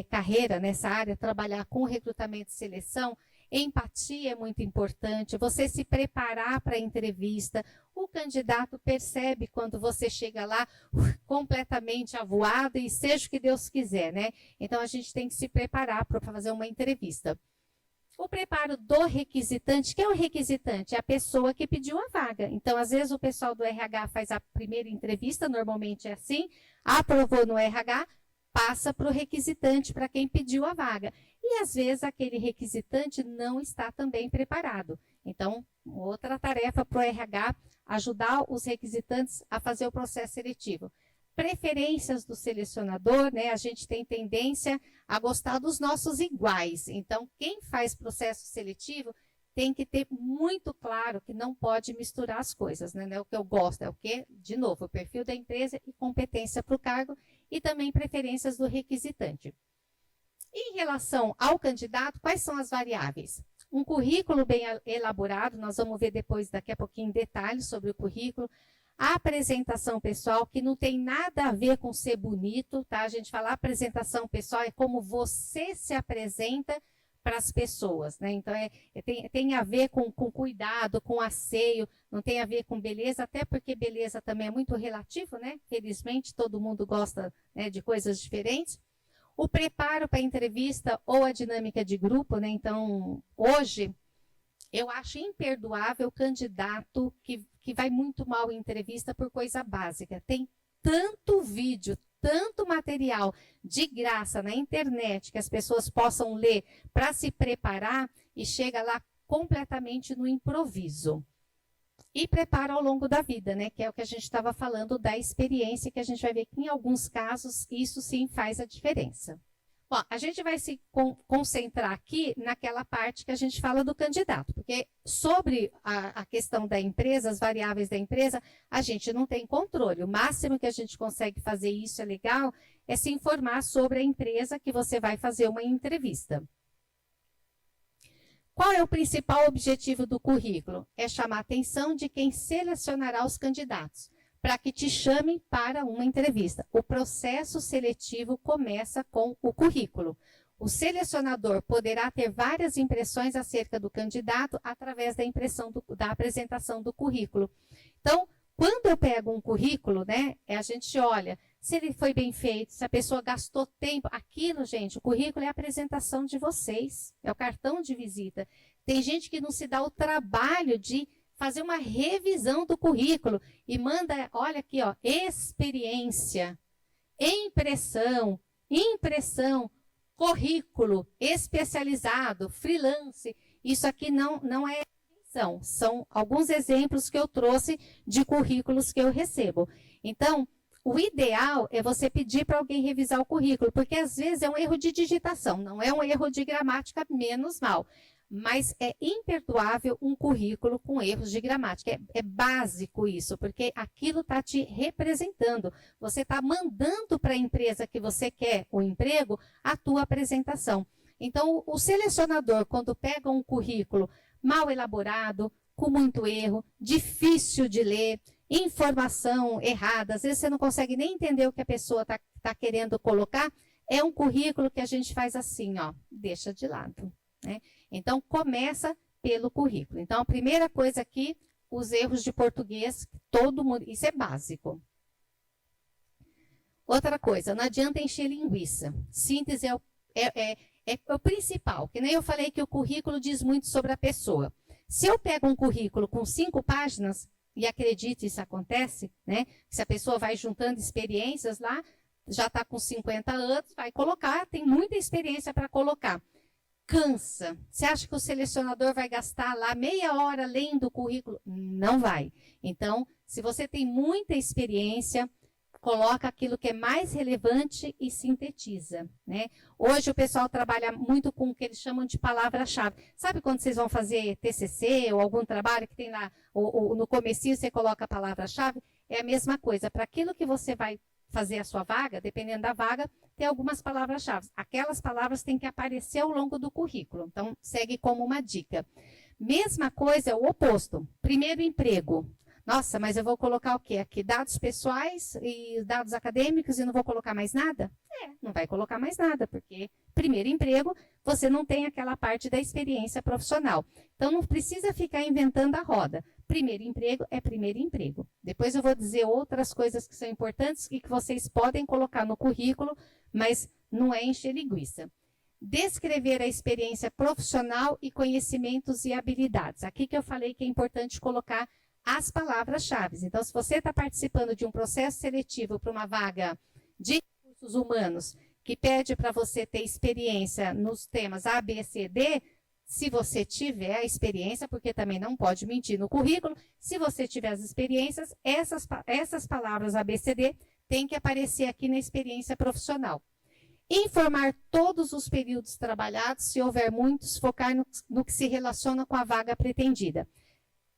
carreira nessa área, trabalhar com recrutamento e seleção, empatia é muito importante, você se preparar para a entrevista. O candidato percebe quando você chega lá completamente avoado e seja o que Deus quiser, né? Então, a gente tem que se preparar para fazer uma entrevista. O preparo do requisitante, quem é o requisitante? É a pessoa que pediu a vaga. Então, às vezes, o pessoal do RH faz a primeira entrevista, normalmente é assim, aprovou no RH, passa para o requisitante, para quem pediu a vaga. E, às vezes, aquele requisitante não está também preparado. Então, outra tarefa para o RH, ajudar os requisitantes a fazer o processo seletivo. Preferências do selecionador, né? A gente tem tendência a gostar dos nossos iguais. Então, quem faz processo seletivo tem que ter muito claro que não pode misturar as coisas, né? Não é o que eu gosto, é o que, de novo, o perfil da empresa e competência para o cargo e também preferências do requisitante. Em relação ao candidato, quais são as variáveis? Um currículo bem elaborado, nós vamos ver depois, daqui a pouquinho, detalhes sobre o currículo. A apresentação pessoal, que não tem nada a ver com ser bonito, tá? A gente fala apresentação pessoal, é como você se apresenta para as pessoas, né? Então, tem a ver com cuidado, com asseio, não tem a ver com beleza, até porque beleza também é muito relativo, né? Felizmente, todo mundo gosta, né, de coisas diferentes. O preparo para a entrevista ou a dinâmica de grupo, né? Então, hoje, eu acho imperdoável o candidato que vai muito mal em entrevista por coisa básica. Tem tanto vídeo, tanto material de graça na internet que as pessoas possam ler para se preparar e chega lá completamente no improviso. E prepara ao longo da vida, né? Que é o que a gente estava falando da experiência, que a gente vai ver que em alguns casos isso sim faz a diferença. Bom, a gente vai se concentrar aqui naquela parte que a gente fala do candidato, porque sobre a questão da empresa, as variáveis da empresa, a gente não tem controle. O máximo que a gente consegue fazer, isso é legal, é se informar sobre a empresa que você vai fazer uma entrevista. Qual é o principal objetivo do currículo? É chamar a atenção de quem selecionará os candidatos, para que te chamem para uma entrevista. O processo seletivo começa com o currículo. O selecionador poderá ter várias impressões acerca do candidato através da apresentação do currículo. Então, quando eu pego um currículo, né, a gente olha se ele foi bem feito, se a pessoa gastou tempo. Aquilo, gente, o currículo é a apresentação de vocês, é o cartão de visita. Tem gente que não se dá o trabalho de fazer uma revisão do currículo e manda, olha aqui, ó, experiência, impressão, currículo, especializado, freelance. Isso aqui não é invenção, são alguns exemplos que eu trouxe de currículos que eu recebo. Então, o ideal é você pedir para alguém revisar o currículo, porque às vezes é um erro de digitação, não é um erro de gramática, menos mal. Mas é imperdoável um currículo com erros de gramática. É básico isso, porque aquilo está te representando. Você está mandando para a empresa que você quer o emprego a tua apresentação. Então, o selecionador, quando pega um currículo mal elaborado, com muito erro, difícil de ler, informação errada, às vezes você não consegue nem entender o que a pessoa está querendo colocar, é um currículo que a gente faz assim, ó, deixa de lado. Né? Então, começa pelo currículo. Então, a primeira coisa aqui, os erros de português, todo mundo, isso é básico. Outra coisa, não adianta encher linguiça. Síntese é o principal, que nem eu falei que o currículo diz muito sobre a pessoa. Se eu pego um currículo com 5 páginas, e acredite, isso acontece, né? Se a pessoa vai juntando experiências lá, já está com 50 anos, vai colocar, tem muita experiência para colocar. Cansa. Você acha que o selecionador vai gastar lá meia hora lendo o currículo? Não vai. Então, se você tem muita experiência, coloca aquilo que é mais relevante e sintetiza, né? Hoje o pessoal trabalha muito com o que eles chamam de palavra-chave. Sabe quando vocês vão fazer TCC ou algum trabalho que tem lá, ou no comecinho você coloca a palavra-chave? É a mesma coisa. Para aquilo que você vai fazer a sua vaga, dependendo da vaga, tem algumas palavras-chave. Aquelas palavras têm que aparecer ao longo do currículo. Então, segue como uma dica. Mesma coisa é o oposto. Primeiro emprego. Nossa, mas eu vou colocar o quê? Aqui, dados pessoais e dados acadêmicos e não vou colocar mais nada? Não vai colocar mais nada, porque primeiro emprego, você não tem aquela parte da experiência profissional. Então, não precisa ficar inventando a roda. Primeiro emprego é primeiro emprego. Depois eu vou dizer outras coisas que são importantes e que vocês podem colocar no currículo, mas não é encher linguiça. Descrever a experiência profissional e conhecimentos e habilidades. Aqui que eu falei que é importante colocar as palavras-chave. Então, se você está participando de um processo seletivo para uma vaga de recursos humanos que pede para você ter experiência nos temas A, B, C, D, se você tiver a experiência, porque também não pode mentir no currículo, se você tiver as experiências, essas palavras A, B, C, D têm que aparecer aqui na experiência profissional. Informar todos os períodos trabalhados, se houver muitos, focar no que se relaciona com a vaga pretendida.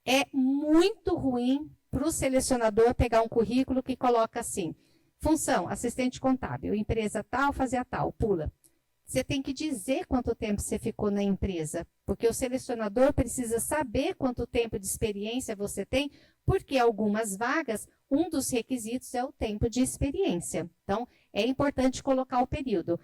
É muito ruim para o selecionador pegar um currículo que coloca assim, função, assistente contábil, empresa tal, fazia tal, pula. Você tem que dizer quanto tempo você ficou na empresa, porque o selecionador precisa saber quanto tempo de experiência você tem, porque algumas vagas, um dos requisitos é o tempo de experiência. Então, é importante colocar o período.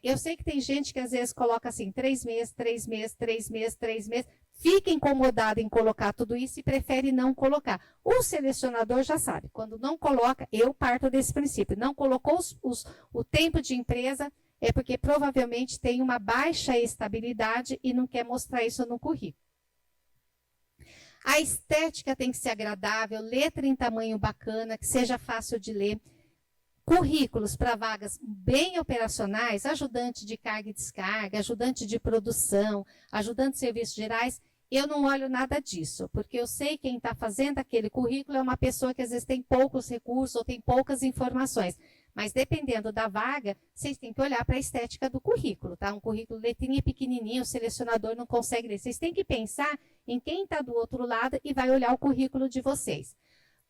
Eu sei que tem gente que às vezes coloca assim, 3 meses, 3 meses, 3 meses, 3 meses, fica incomodado em colocar tudo isso e prefere não colocar. O selecionador já sabe, quando não coloca, eu parto desse princípio, não colocou o tempo de empresa, é porque provavelmente tem uma baixa estabilidade e não quer mostrar isso no currículo. A estética tem que ser agradável, letra em tamanho bacana, que seja fácil de ler. Currículos para vagas bem operacionais, ajudante de carga e descarga, ajudante de produção, ajudante de serviços gerais, eu não olho nada disso, porque eu sei que quem está fazendo aquele currículo é uma pessoa que às vezes tem poucos recursos ou tem poucas informações. Mas dependendo da vaga, vocês têm que olhar para a estética do currículo, tá? Um currículo letrinha pequenininho, o selecionador não consegue ler. Vocês têm que pensar em quem está do outro lado e vai olhar o currículo de vocês.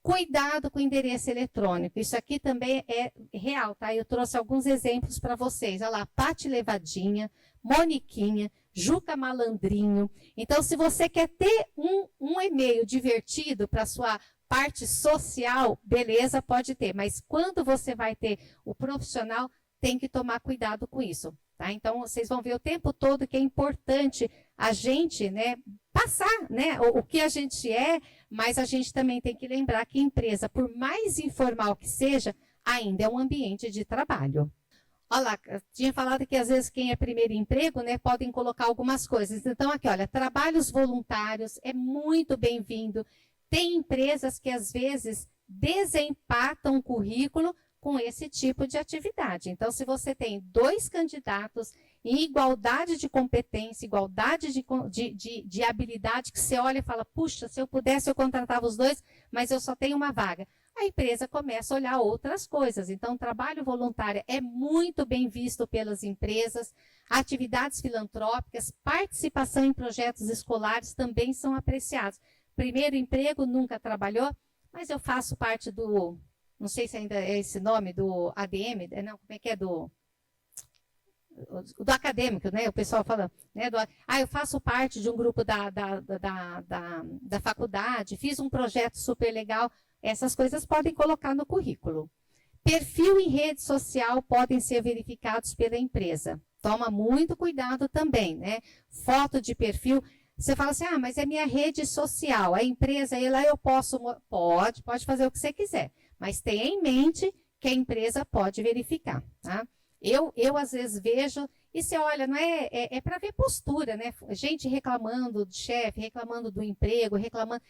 Cuidado com o endereço eletrônico. Isso aqui também é real, tá? Eu trouxe alguns exemplos para vocês. Olha lá, Pati Levadinha, Moniquinha, Juca Malandrinho. Então, se você quer ter um e-mail divertido para sua parte social, beleza, pode ter. Mas quando você vai ter o profissional, tem que tomar cuidado com isso. Tá? Então, vocês vão ver o tempo todo que é importante a gente, né, passar, né, o que a gente é, mas a gente também tem que lembrar que a empresa, por mais informal que seja, ainda é um ambiente de trabalho. Olha lá, eu tinha falado que às vezes quem é primeiro emprego, né, podem colocar algumas coisas. Então, aqui, olha, trabalhos voluntários é muito bem-vindo. Tem empresas que às vezes desempatam o currículo com esse tipo de atividade. Então, se você tem 2 candidatos em igualdade de competência, igualdade de habilidade, que você olha e fala, puxa, se eu pudesse eu contratava os 2, mas eu só tenho uma vaga. A empresa começa a olhar outras coisas. Então, o trabalho voluntário é muito bem visto pelas empresas, atividades filantrópicas, participação em projetos escolares também são apreciados. Primeiro emprego, nunca trabalhou, mas eu faço parte do, não sei se ainda é esse nome, do ADM, não, como é que é, do acadêmico, né? O pessoal fala, né? Eu faço parte de um grupo da faculdade, fiz um projeto super legal. Essas coisas podem colocar no currículo. Perfil em rede social podem ser verificados pela empresa. Toma muito cuidado também, né? Foto de perfil. Você fala assim, mas é minha rede social. A empresa, lá eu posso... Pode fazer o que você quiser. Mas tenha em mente que a empresa pode verificar, tá? Eu às vezes vejo, e você olha, não é para ver postura, né? Gente reclamando do chefe, reclamando do emprego, reclama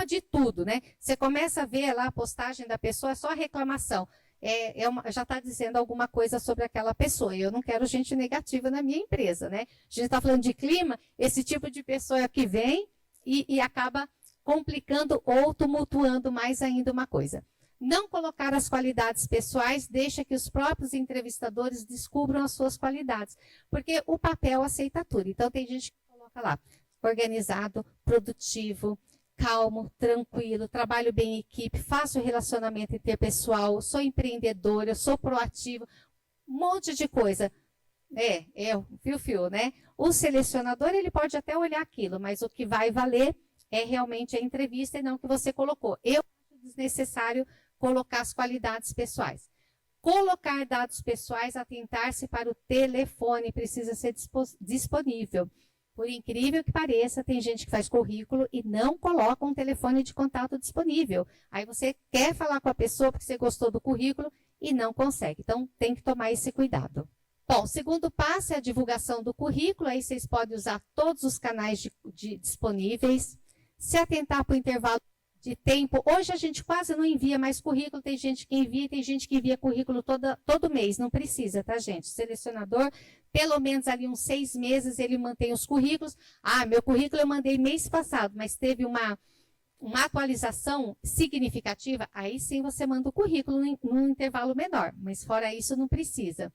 de tudo, né? Você começa a ver lá a postagem da pessoa, é só reclamação. Já está dizendo alguma coisa sobre aquela pessoa. E eu não quero gente negativa na minha empresa, né? A gente está falando de clima, esse tipo de pessoa que vem e acaba complicando ou tumultuando mais ainda uma coisa. Não colocar as qualidades pessoais, deixa que os próprios entrevistadores descubram as suas qualidades. Porque o papel aceita tudo. Então, tem gente que coloca lá, organizado, produtivo, calmo, tranquilo, trabalho bem em equipe, faço relacionamento interpessoal, sou empreendedora, sou proativo, um monte de coisa. Fio, né? O selecionador, ele pode até olhar aquilo, mas o que vai valer é realmente a entrevista e não o que você colocou. Eu acho desnecessário colocar as qualidades pessoais. Colocar dados pessoais, atentar-se para o telefone, precisa ser disponível. Por incrível que pareça, tem gente que faz currículo e não coloca um telefone de contato disponível. Aí você quer falar com a pessoa porque você gostou do currículo e não consegue. Então, tem que tomar esse cuidado. Bom, o segundo passo é a divulgação do currículo. Aí vocês podem usar todos os canais disponíveis. Se atentar para o intervalo de tempo. Hoje a gente quase não envia mais currículo, tem gente que envia, tem gente que envia currículo todo mês, não precisa, tá, gente? O selecionador, pelo menos ali uns 6 meses, ele mantém os currículos. Meu currículo eu mandei mês passado, mas teve uma atualização significativa, aí sim você manda o currículo num intervalo menor, mas fora isso não precisa.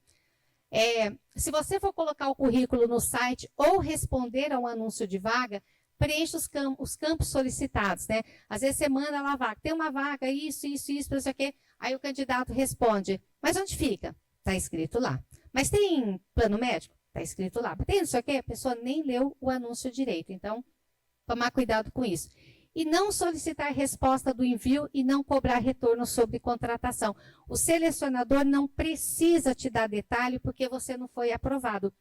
Se você for colocar o currículo no site ou responder a um anúncio de vaga, preencha os campos solicitados, né? Às vezes você manda lá a vaga, tem uma vaga, isso, não sei o quê. Aí o candidato responde, mas onde fica? Está escrito lá. Mas tem plano médico? Está escrito lá. Tem não sei o quê? A pessoa nem leu o anúncio direito. Então, tomar cuidado com isso. e não solicitar resposta do envio e não cobrar retorno sobre contratação. O selecionador não precisa te dar detalhe porque você não foi aprovado.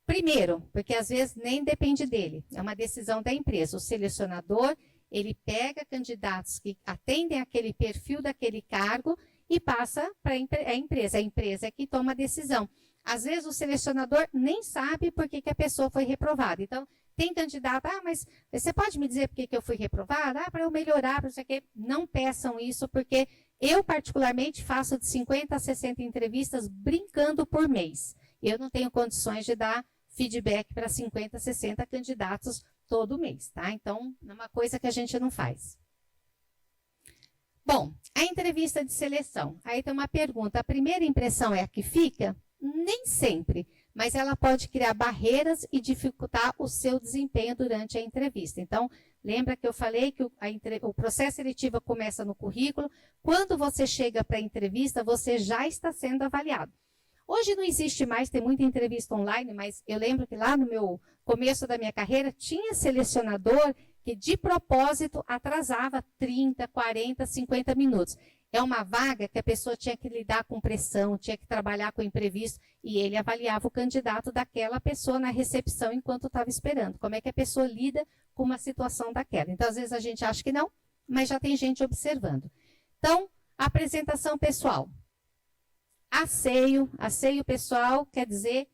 Primeiro, porque às vezes nem depende dele, é uma decisão da empresa. O selecionador, ele pega candidatos que atendem aquele perfil daquele cargo e passa para a empresa. A empresa é que toma a decisão. Às vezes o selecionador nem sabe por que a pessoa foi reprovada. Então, tem candidato, mas você pode me dizer por que eu fui reprovada? Para eu melhorar, para isso aqui. Não peçam isso, porque eu particularmente faço de 50 a 60 entrevistas brincando por mês. Eu não tenho condições de dar feedback para 50, 60 candidatos todo mês, tá? Então, é uma coisa que a gente não faz. Bom, a entrevista de seleção. Aí tem uma pergunta, a primeira impressão é a que fica? Nem sempre, mas ela pode criar barreiras e dificultar o seu desempenho durante a entrevista. Então, lembra que eu falei que o processo seletivo começa no currículo, quando você chega para a entrevista, você já está sendo avaliado. Hoje não existe mais, tem muita entrevista online, mas eu lembro que lá no meu começo da minha carreira, tinha selecionador que de propósito atrasava 30, 40, 50 minutos. É uma vaga que a pessoa tinha que lidar com pressão, tinha que trabalhar com imprevisto, e ele avaliava o candidato daquela pessoa na recepção enquanto estava esperando. Como é que a pessoa lida com uma situação daquela? Então, às vezes a gente acha que não, mas já tem gente observando. Então, apresentação pessoal. Asseio pessoal quer dizer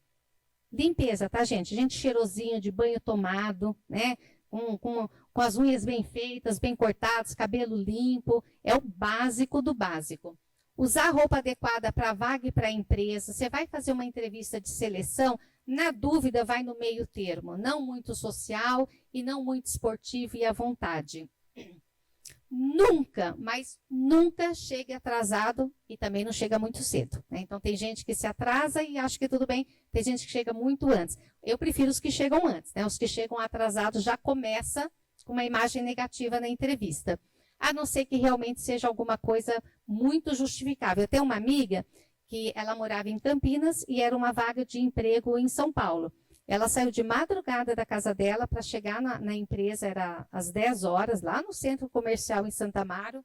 limpeza, tá, gente? Gente cheirosinho, de banho tomado, né? Com as unhas bem feitas, bem cortadas, cabelo limpo, é o básico do básico. Usar roupa adequada para a vaga e para a empresa. Você vai fazer uma entrevista de seleção, na dúvida vai no meio termo, não muito social e não muito esportivo e à vontade. Nunca, mas nunca chegue atrasado e também não chega muito cedo, né? Então tem gente que se atrasa e acha que tudo bem, tem gente que chega muito antes. Eu prefiro os que chegam antes, né? Os que chegam atrasados já começa com uma imagem negativa na entrevista. A não ser que realmente seja alguma coisa muito justificável. Eu tenho uma amiga que ela morava em Campinas e era uma vaga de emprego em São Paulo. Ela saiu de madrugada da casa dela para chegar na empresa, era às 10 horas, lá no centro comercial em Santa Amaro.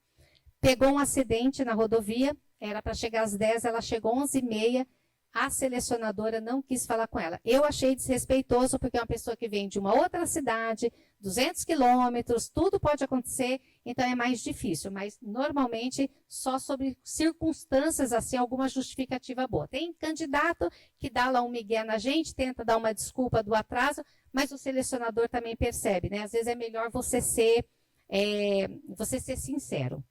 Pegou um acidente na rodovia, era para chegar às 10, ela chegou às 11h30. A selecionadora não quis falar com ela. Eu achei desrespeitoso, porque é uma pessoa que vem de uma outra cidade, 200 quilômetros, tudo pode acontecer, então é mais difícil. Mas, normalmente, só sobre circunstâncias, assim, alguma justificativa boa. Tem candidato que dá lá um migué na gente, tenta dar uma desculpa do atraso, mas o selecionador também percebe, né? Às vezes é melhor você ser sincero.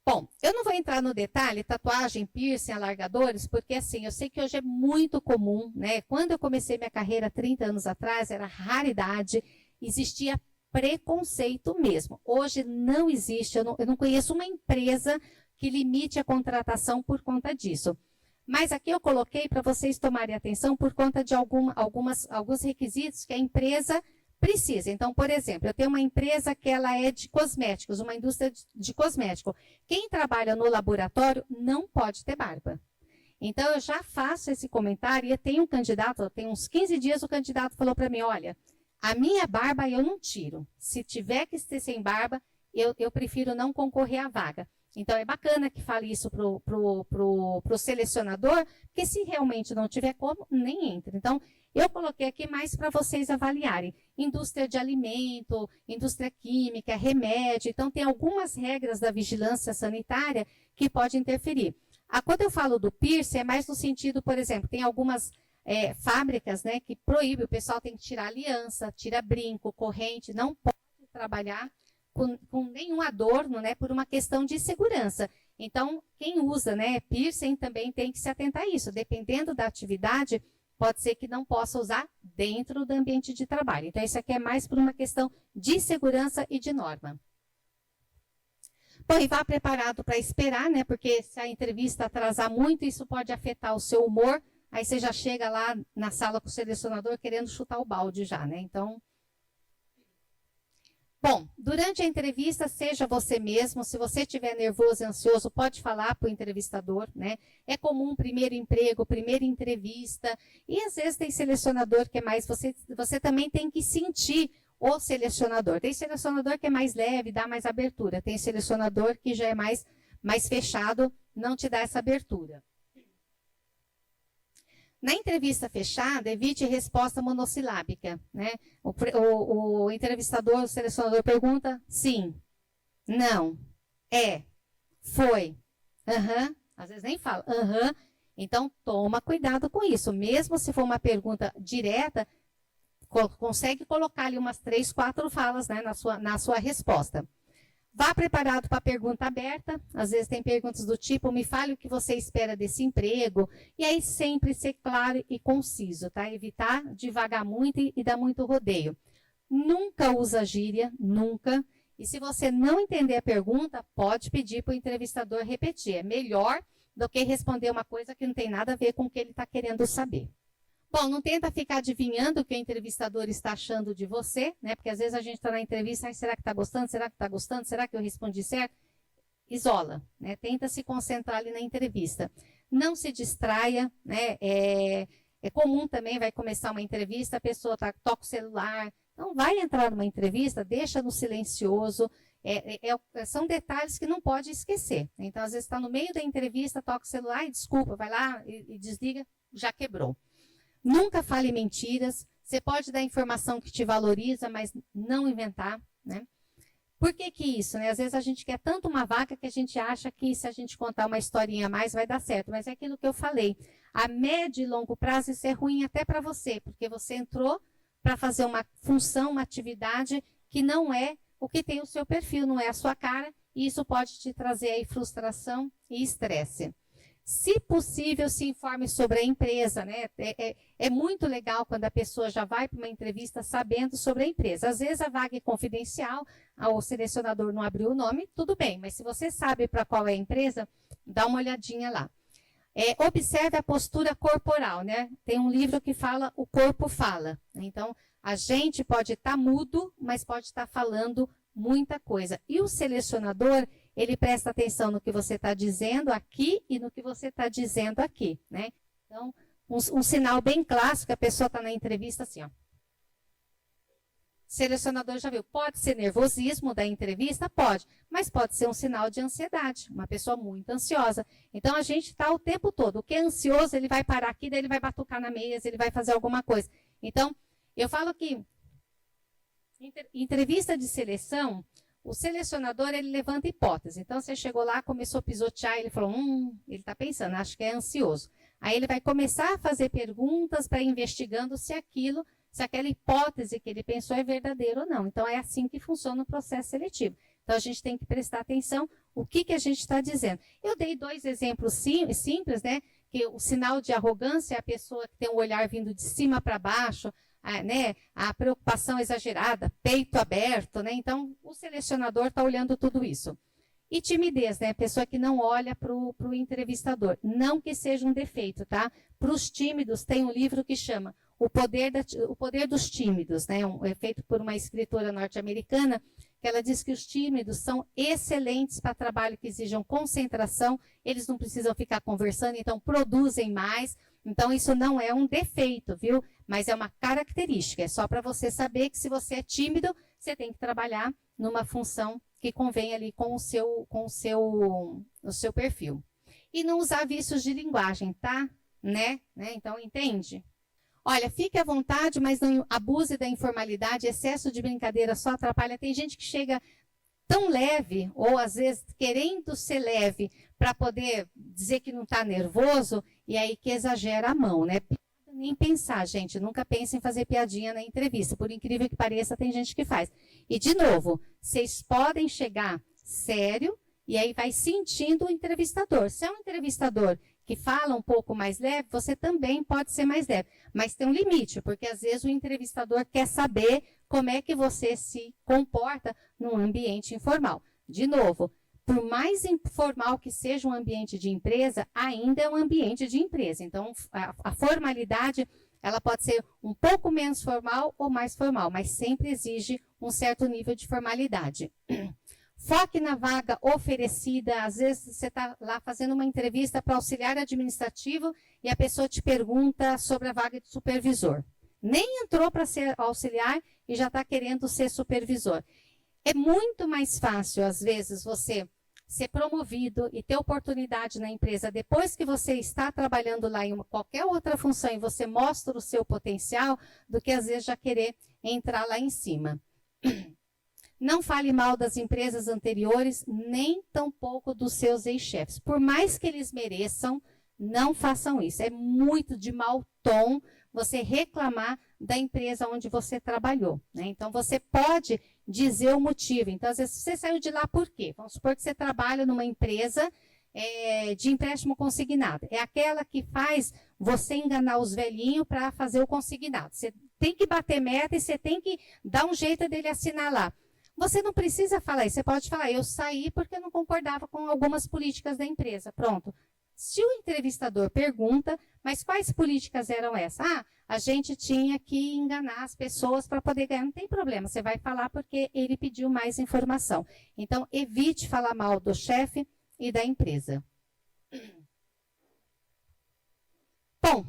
Bom, eu não vou entrar no detalhe, tatuagem, piercing, alargadores, porque assim, eu sei que hoje é muito comum, né? Quando eu comecei minha carreira 30 anos atrás, era raridade, existia preconceito mesmo. Hoje não existe, eu não conheço uma empresa que limite a contratação por conta disso. Mas aqui eu coloquei para vocês tomarem atenção por conta de alguns requisitos que a empresa precisa. Então, por exemplo, eu tenho uma empresa que ela é de cosméticos, uma indústria de cosmético. Quem trabalha no laboratório não pode ter barba. Então, eu já faço esse comentário e tem um candidato, tem uns 15 dias, o candidato falou para mim, olha, a minha barba eu não tiro. Se tiver que ser sem barba, eu prefiro não concorrer à vaga. Então, é bacana que fale isso pro selecionador, porque se realmente não tiver como, nem entra. Então, eu coloquei aqui mais para vocês avaliarem. Indústria de alimento, indústria química, remédio. Então, tem algumas regras da vigilância sanitária que podem interferir. Quando eu falo do piercing, é mais no sentido, por exemplo, tem algumas fábricas, né, que proíbem, o pessoal tem que tirar aliança, tira brinco, corrente, não pode trabalhar com nenhum adorno, né, por uma questão de segurança. Então, quem usa, né, piercing também tem que se atentar a isso. Dependendo da atividade, pode ser que não possa usar dentro do ambiente de trabalho. Então, isso aqui é mais por uma questão de segurança e de norma. Bom, e vá preparado para esperar, né, porque se a entrevista atrasar muito, isso pode afetar o seu humor. Aí você já chega lá na sala com o selecionador querendo chutar o balde já, né? Então, bom, durante a entrevista, seja você mesmo. Se você estiver nervoso e ansioso, pode falar para o entrevistador, né? É comum primeiro emprego, primeira entrevista. E às vezes tem selecionador que é mais... Você também tem que sentir o selecionador. Tem selecionador que é mais leve, dá mais abertura. Tem selecionador que já é mais fechado, não te dá essa abertura. Na entrevista fechada, evite resposta monossilábica, né? O entrevistador, o selecionador pergunta sim, não, é, foi, aham, às vezes nem fala, aham. Então, toma cuidado com isso. Mesmo se for uma pergunta direta, consegue colocar ali umas 3, 4 falas, né, na sua resposta. Vá preparado para a pergunta aberta. Às vezes tem perguntas do tipo, me fale o que você espera desse emprego. E aí sempre ser claro e conciso, tá? Evitar divagar muito e dar muito rodeio. Nunca usa gíria, nunca. E se você não entender a pergunta, pode pedir para o entrevistador repetir. É melhor do que responder uma coisa que não tem nada a ver com o que ele está querendo saber. Bom, não tenta ficar adivinhando o que o entrevistador está achando de você, né? Porque às vezes a gente está na entrevista, será que está gostando? Será que está gostando? Será que eu respondi certo? Isola, né? Tenta se concentrar ali na entrevista. Não se distraia, né? É comum também, vai começar uma entrevista, a pessoa toca o celular. Então, vai entrar numa entrevista, deixa no silencioso. São detalhes que não pode esquecer. Então, às vezes está no meio da entrevista, toca o celular e desculpa, vai lá e desliga, já quebrou. Nunca fale mentiras. Você pode dar informação que te valoriza, mas não inventar, né? Por que isso, né? Às vezes a gente quer tanto uma vaga que a gente acha que se a gente contar uma historinha a mais vai dar certo. Mas é aquilo que eu falei. A médio e longo prazo isso é ruim até para você, porque você entrou para fazer uma função, uma atividade que não é o que tem o seu perfil, não é a sua cara, e isso pode te trazer aí frustração e estresse. Se possível, se informe sobre a empresa, né? É muito legal quando a pessoa já vai para uma entrevista sabendo sobre a empresa. Às vezes a vaga é confidencial, o selecionador não abriu o nome, tudo bem, mas se você sabe para qual é a empresa, dá uma olhadinha lá. Observe a postura corporal, né? Tem um livro que fala O Corpo Fala. Então, a gente pode estar mudo, mas pode estar falando muita coisa. E o selecionador, ele presta atenção no que você está dizendo aqui e no que você está dizendo aqui, né? Então, um sinal bem clássico, a pessoa está na entrevista assim, ó. Selecionador já viu, pode ser nervosismo da entrevista? Pode, mas pode ser um sinal de ansiedade, uma pessoa muito ansiosa. Então, a gente está o tempo todo, o que é ansioso, ele vai parar aqui, daí ele vai batucar na mesa, ele vai fazer alguma coisa. Então, eu falo que entrevista de seleção, o selecionador, ele levanta hipótese. Então, você chegou lá, começou a pisotear, ele falou, ele está pensando, acho que é ansioso. Aí ele vai começar a fazer perguntas para ir investigando se aquela hipótese que ele pensou é verdadeira ou não. Então, é assim que funciona o processo seletivo. Então, a gente tem que prestar atenção o que a gente está dizendo. Eu dei 2 exemplos simples, né? Que o sinal de arrogância é a pessoa que tem um olhar vindo de cima para baixo, né? A preocupação exagerada, peito aberto, né? Então, o selecionador está olhando tudo isso. E timidez, né? Pessoa que não olha para o entrevistador. Não que seja um defeito, tá? Para os tímidos, tem um livro que chama O Poder dos Tímidos, né? É feito por uma escritora norte-americana, que ela diz que os tímidos são excelentes para trabalho que exijam concentração, eles não precisam ficar conversando, então produzem mais. Então, isso não é um defeito, viu? Mas é uma característica. É só para você saber que se você é tímido, você tem que trabalhar numa função que convém ali com o seu perfil. E não usar vícios de linguagem, tá? Né? Então, entende? Olha, fique à vontade, mas não abuse da informalidade, excesso de brincadeira só atrapalha. Tem gente que chega tão leve, ou às vezes querendo ser leve, para poder dizer que não está nervoso, e aí que exagera a mão, né? Nem pensar, gente, nunca pense em fazer piadinha na entrevista, por incrível que pareça, tem gente que faz. E, de novo, vocês podem chegar sério, e aí vai sentindo o entrevistador. Se é um entrevistador que fala um pouco mais leve, você também pode ser mais leve. Mas tem um limite, porque às vezes o entrevistador quer saber como é que você se comporta num ambiente informal. De novo, por mais informal que seja um ambiente de empresa, ainda é um ambiente de empresa. Então, a formalidade, ela pode ser um pouco menos formal ou mais formal, mas sempre exige um certo nível de formalidade. Foque na vaga oferecida. Às vezes você está lá fazendo uma entrevista para auxiliar administrativo e a pessoa te pergunta sobre a vaga de supervisor. Nem entrou para ser auxiliar e já está querendo ser supervisor. É muito mais fácil, às vezes, você ser promovido e ter oportunidade na empresa depois que você está trabalhando lá em qualquer outra função e você mostra o seu potencial, do que às vezes já querer entrar lá em cima. Não fale mal das empresas anteriores, nem tampouco dos seus ex-chefes. Por mais que eles mereçam, não façam isso. É muito de mau tom você reclamar da empresa onde você trabalhou, né? Então, você pode dizer o motivo. Então, às vezes, você saiu de lá por quê? Vamos supor que você trabalha numa empresa de empréstimo consignado. É aquela que faz você enganar os velhinhos para fazer o consignado. Você tem que bater meta e você tem que dar um jeito dele assinar lá. Você não precisa falar isso. Você pode falar, eu saí porque eu não concordava com algumas políticas da empresa. Pronto. Se o entrevistador pergunta, mas quais políticas eram essas? Ah, a gente tinha que enganar as pessoas para poder ganhar. Não tem problema, você vai falar porque ele pediu mais informação. Então, evite falar mal do chefe e da empresa. Bom,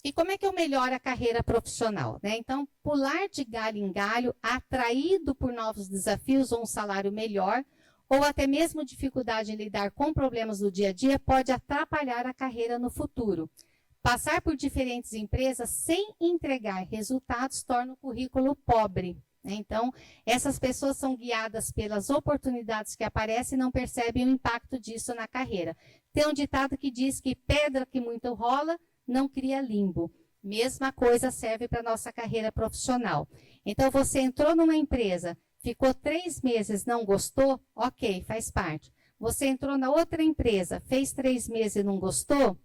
e como é que eu melhoro a carreira profissional, né? Então, pular de galho em galho, atraído por novos desafios ou um salário melhor, ou até mesmo dificuldade em lidar com problemas do dia a dia, pode atrapalhar a carreira no futuro. Passar por diferentes empresas sem entregar resultados torna o currículo pobre, né? Então, essas pessoas são guiadas pelas oportunidades que aparecem e não percebem o impacto disso na carreira. Tem um ditado que diz que pedra que muito rola não cria limbo. Mesma coisa serve para a nossa carreira profissional. Então, você entrou numa empresa, ficou 3 meses, não gostou? Ok, faz parte. Você entrou na outra empresa, fez 3 meses e não gostou?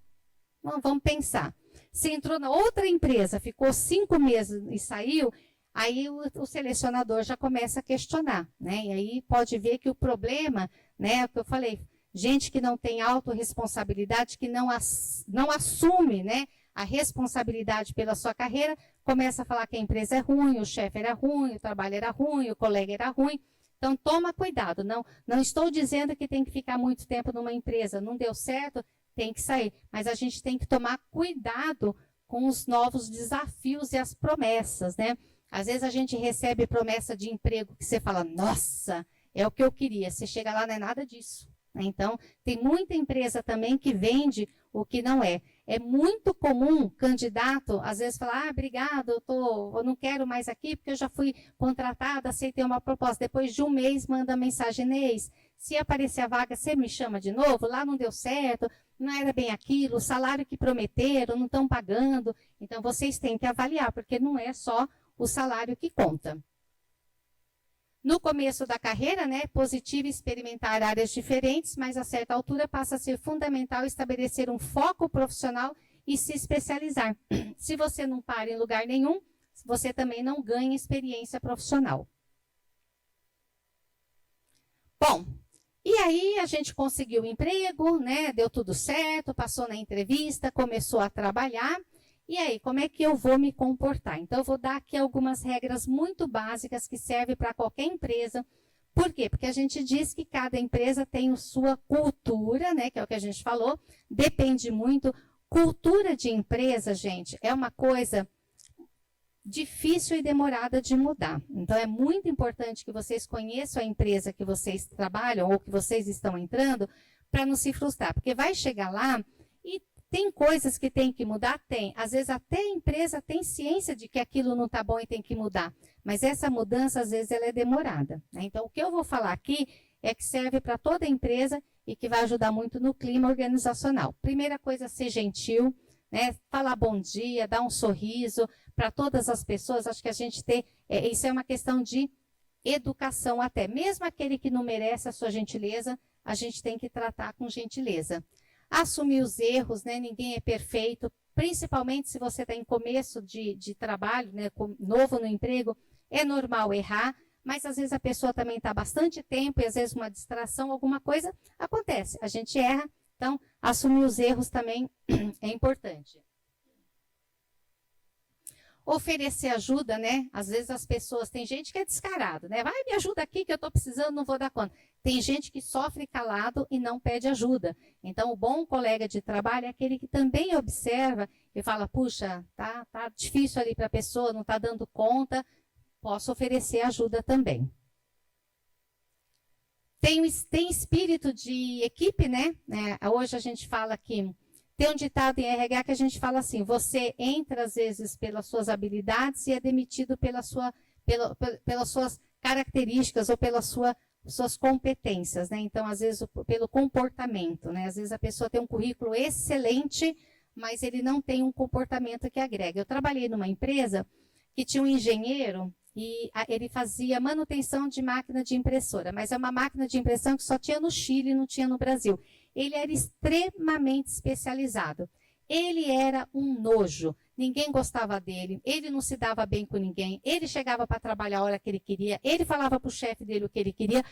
Bom, vamos pensar. Se entrou na outra empresa, ficou 5 meses e saiu, aí o selecionador já começa a questionar, né? E aí pode ver que o problema, né, é o que eu falei, gente que não tem autorresponsabilidade, que não assume, né, a responsabilidade pela sua carreira, começa a falar que a empresa é ruim, o chefe era ruim, o trabalho era ruim, o colega era ruim. Então, toma cuidado. Não estou dizendo que tem que ficar muito tempo numa empresa. Não deu certo, tem que sair. Mas a gente tem que tomar cuidado com os novos desafios e as promessas, né? Às vezes a gente recebe promessa de emprego que você fala, nossa, é o que eu queria. Você chega lá, não é nada disso. Então, tem muita empresa também que vende o que não é. É muito comum candidato, às vezes, falar, obrigado, eu não quero mais aqui porque eu já fui contratada, aceitei uma proposta. Depois de 1 mês, manda mensagem, Inês, se aparecer a vaga, você me chama de novo? Lá não deu certo, não era bem aquilo, o salário que prometeram, não estão pagando. Então, vocês têm que avaliar, porque não é só o salário que conta. No começo da carreira, né, é positivo experimentar áreas diferentes, mas a certa altura passa a ser fundamental estabelecer um foco profissional e se especializar. Se você não para em lugar nenhum, você também não ganha experiência profissional. Bom, e aí a gente conseguiu o emprego, né, deu tudo certo, passou na entrevista, começou a trabalhar. E aí, como é que eu vou me comportar? Então, eu vou dar aqui algumas regras muito básicas que servem para qualquer empresa. Por quê? Porque a gente diz que cada empresa tem a sua cultura, né? Que é o que a gente falou. Depende muito. Cultura de empresa, gente, é uma coisa difícil e demorada de mudar. Então, é muito importante que vocês conheçam a empresa que vocês trabalham ou que vocês estão entrando para não se frustrar. Porque vai chegar lá e tem coisas que tem que mudar? Tem. Às vezes até a empresa tem ciência de que aquilo não está bom e tem que mudar. Mas essa mudança, às vezes, ela é demorada, né? Então, o que eu vou falar aqui é que serve para toda empresa e que vai ajudar muito no clima organizacional. Primeira coisa, ser gentil, né? Falar bom dia, dar um sorriso para todas as pessoas. Acho que a gente tem... isso é uma questão de educação até. Mesmo aquele que não merece a sua gentileza, a gente tem que tratar com gentileza. Assumir os erros, né? Ninguém é perfeito, principalmente se você está em começo de trabalho, né? Novo no emprego, é normal errar, mas às vezes a pessoa também está há bastante tempo e às vezes uma distração, alguma coisa acontece, a gente erra, então assumir os erros também é importante. Oferecer ajuda, né? Às vezes as pessoas, tem gente que é descarado, né? Vai, me ajuda aqui que eu estou precisando, não vou dar conta. Tem gente que sofre calado e não pede ajuda. Então, o bom colega de trabalho é aquele que também observa e fala, puxa, tá difícil ali para a pessoa, não está dando conta, posso oferecer ajuda também. Tem espírito de equipe, né? Hoje a gente fala que tem um ditado em RH que a gente fala assim, você entra às vezes pelas suas habilidades e é demitido pelas suas características ou pelas suas competências, né? Então, às vezes, pelo comportamento, né? Às vezes a pessoa tem um currículo excelente, mas ele não tem um comportamento que agrega. Eu trabalhei numa empresa que tinha um engenheiro e ele fazia manutenção de máquina de impressora, mas é uma máquina de impressão que só tinha no Chile e não tinha no Brasil. Ele era extremamente especializado. Ele era um nojo, ninguém gostava dele, ele não se dava bem com ninguém, ele chegava para trabalhar a hora que ele queria, ele falava para o chefe dele o que ele queria,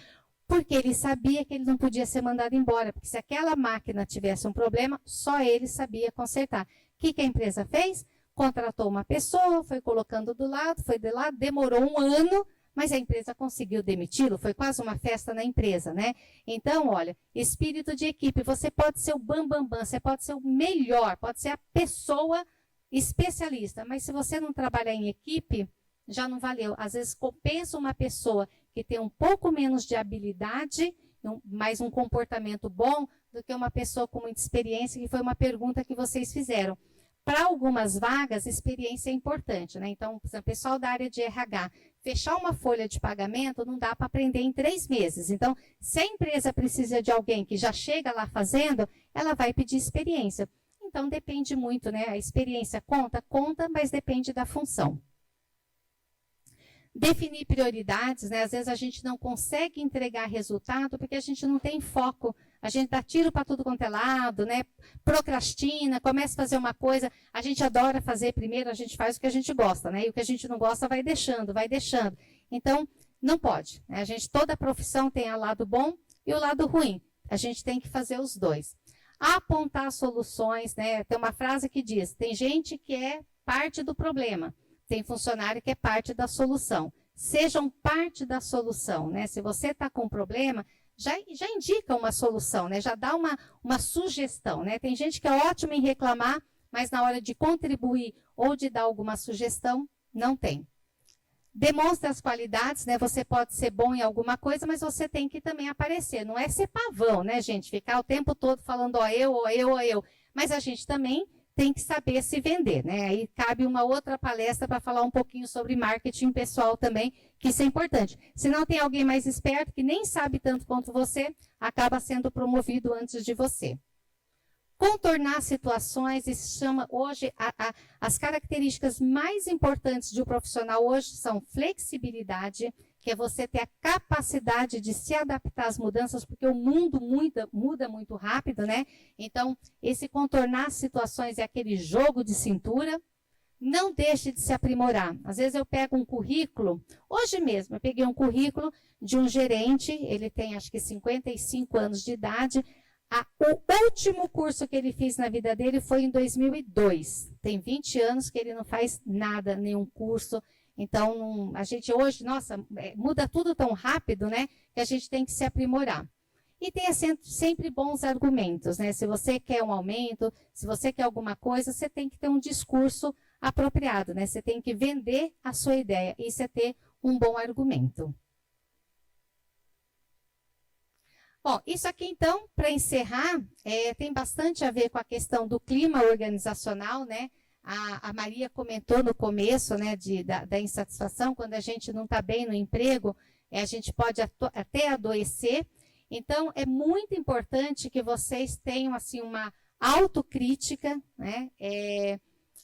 porque ele sabia que ele não podia ser mandado embora, porque se aquela máquina tivesse um problema, só ele sabia consertar. O que a empresa fez? Contratou uma pessoa, foi colocando do lado, foi de lá, demorou 1 ano, mas a empresa conseguiu demiti-lo, foi quase uma festa na empresa, né? Então, olha, espírito de equipe, você pode ser o bambambam, você pode ser o melhor, pode ser a pessoa especialista, mas se você não trabalhar em equipe, já não valeu. Às vezes compensa uma pessoa que tem um pouco menos de habilidade, mais um comportamento bom, do que uma pessoa com muita experiência, que foi uma pergunta que vocês fizeram. Para algumas vagas, experiência é importante, né? Então, por exemplo, pessoal da área de RH, fechar uma folha de pagamento não dá para aprender em 3 meses. Então, se a empresa precisa de alguém que já chega lá fazendo, ela vai pedir experiência. Então, depende muito, né? A experiência conta, mas depende da função. Definir prioridades, né? Às vezes a gente não consegue entregar resultado porque a gente não tem foco. A gente dá tiro para tudo quanto é lado, né? Procrastina, começa a fazer uma coisa, a gente adora fazer primeiro, a gente faz o que a gente gosta, né? E o que a gente não gosta vai deixando. Então, não pode, né? Toda profissão tem o lado bom e o lado ruim. A gente tem que fazer os dois. Apontar soluções, né? Tem uma frase que diz, tem gente que é parte do problema, tem funcionário que é parte da solução. Sejam parte da solução, né? Se você está com um problema, já indica uma solução, né? Já dá uma sugestão, né? Tem gente que é ótima em reclamar, mas na hora de contribuir ou de dar alguma sugestão, não tem. Demonstra as qualidades, né? Você pode ser bom em alguma coisa, mas você tem que também aparecer. Não é ser pavão, né, gente? Ficar o tempo todo falando, ó eu, ó eu, ó eu. Mas a gente também tem que saber se vender, né? Aí cabe uma outra palestra para falar um pouquinho sobre marketing pessoal também, que isso é importante. Se não tem alguém mais esperto, que nem sabe tanto quanto você, acaba sendo promovido antes de você. Contornar situações, isso chama hoje, as características mais importantes de um profissional hoje são flexibilidade, que é você ter a capacidade de se adaptar às mudanças, porque o mundo muda muito rápido, né? Então, esse contornar situações é aquele jogo de cintura. Não deixe de se aprimorar. Às vezes eu pego um currículo, hoje mesmo eu peguei um currículo de um gerente, ele tem acho que 55 anos de idade, o último curso que ele fez na vida dele foi em 2002. Tem 20 anos que ele não faz nada, nenhum curso. Então, a gente hoje, nossa, muda tudo tão rápido, né? Que a gente tem que se aprimorar. E tenha sempre bons argumentos, né? Se você quer um aumento, se você quer alguma coisa, você tem que ter um discurso apropriado, né? Você tem que vender a sua ideia. Isso é ter um bom argumento. Bom, isso aqui então, para encerrar, tem bastante a ver com a questão do clima organizacional, né? A Maria comentou no começo, né, da insatisfação, quando a gente não está bem no emprego, a gente pode até adoecer. Então, é muito importante que vocês tenham assim, uma autocrítica, né,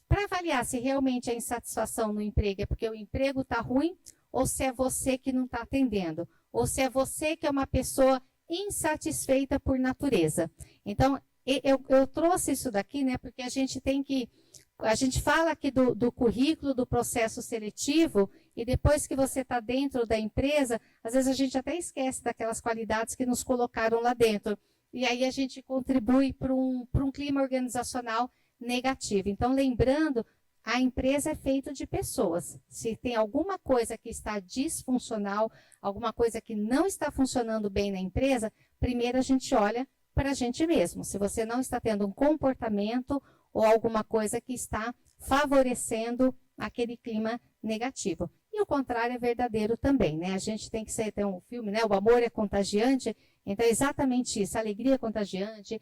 para avaliar se realmente a insatisfação no emprego é porque o emprego está ruim, ou se é você que não está atendendo, ou se é você que é uma pessoa insatisfeita por natureza. Então, eu trouxe isso daqui, né, porque a gente fala aqui do currículo, do processo seletivo, e depois que você está dentro da empresa, às vezes a gente até esquece daquelas qualidades que nos colocaram lá dentro. E aí a gente contribui para um clima organizacional negativo. Então, lembrando, a empresa é feita de pessoas. Se tem alguma coisa que está disfuncional, alguma coisa que não está funcionando bem na empresa, primeiro a gente olha para a gente mesmo. Se você não está tendo um comportamento ou alguma coisa que está favorecendo aquele clima negativo. E o contrário é verdadeiro também, né? A gente tem que ser, tem um filme, né? O amor é contagiante. Então, é exatamente isso. A alegria é contagiante,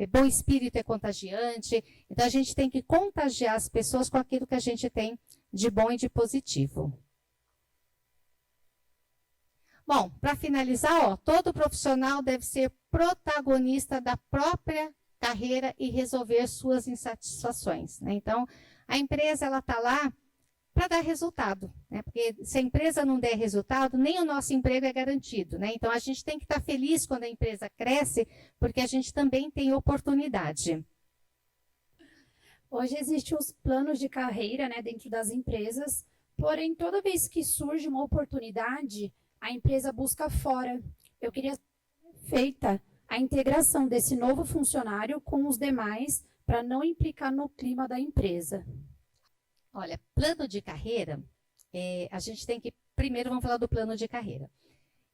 bom espírito é contagiante. Então, a gente tem que contagiar as pessoas com aquilo que a gente tem de bom e de positivo. Bom, para finalizar, ó, todo profissional deve ser protagonista da própria carreira e resolver suas insatisfações, né? Então, a empresa ela está lá para dar resultado, né? Porque se a empresa não der resultado, nem o nosso emprego é garantido, né? Então, a gente tem que estar feliz quando a empresa cresce, porque a gente também tem oportunidade. Hoje existem os planos de carreira, né, dentro das empresas, porém, toda vez que surge uma oportunidade, a empresa busca fora. Eu queria saber feita a integração desse novo funcionário com os demais para não implicar no clima da empresa. Olha, plano de carreira, a gente tem que, primeiro vamos falar do plano de carreira.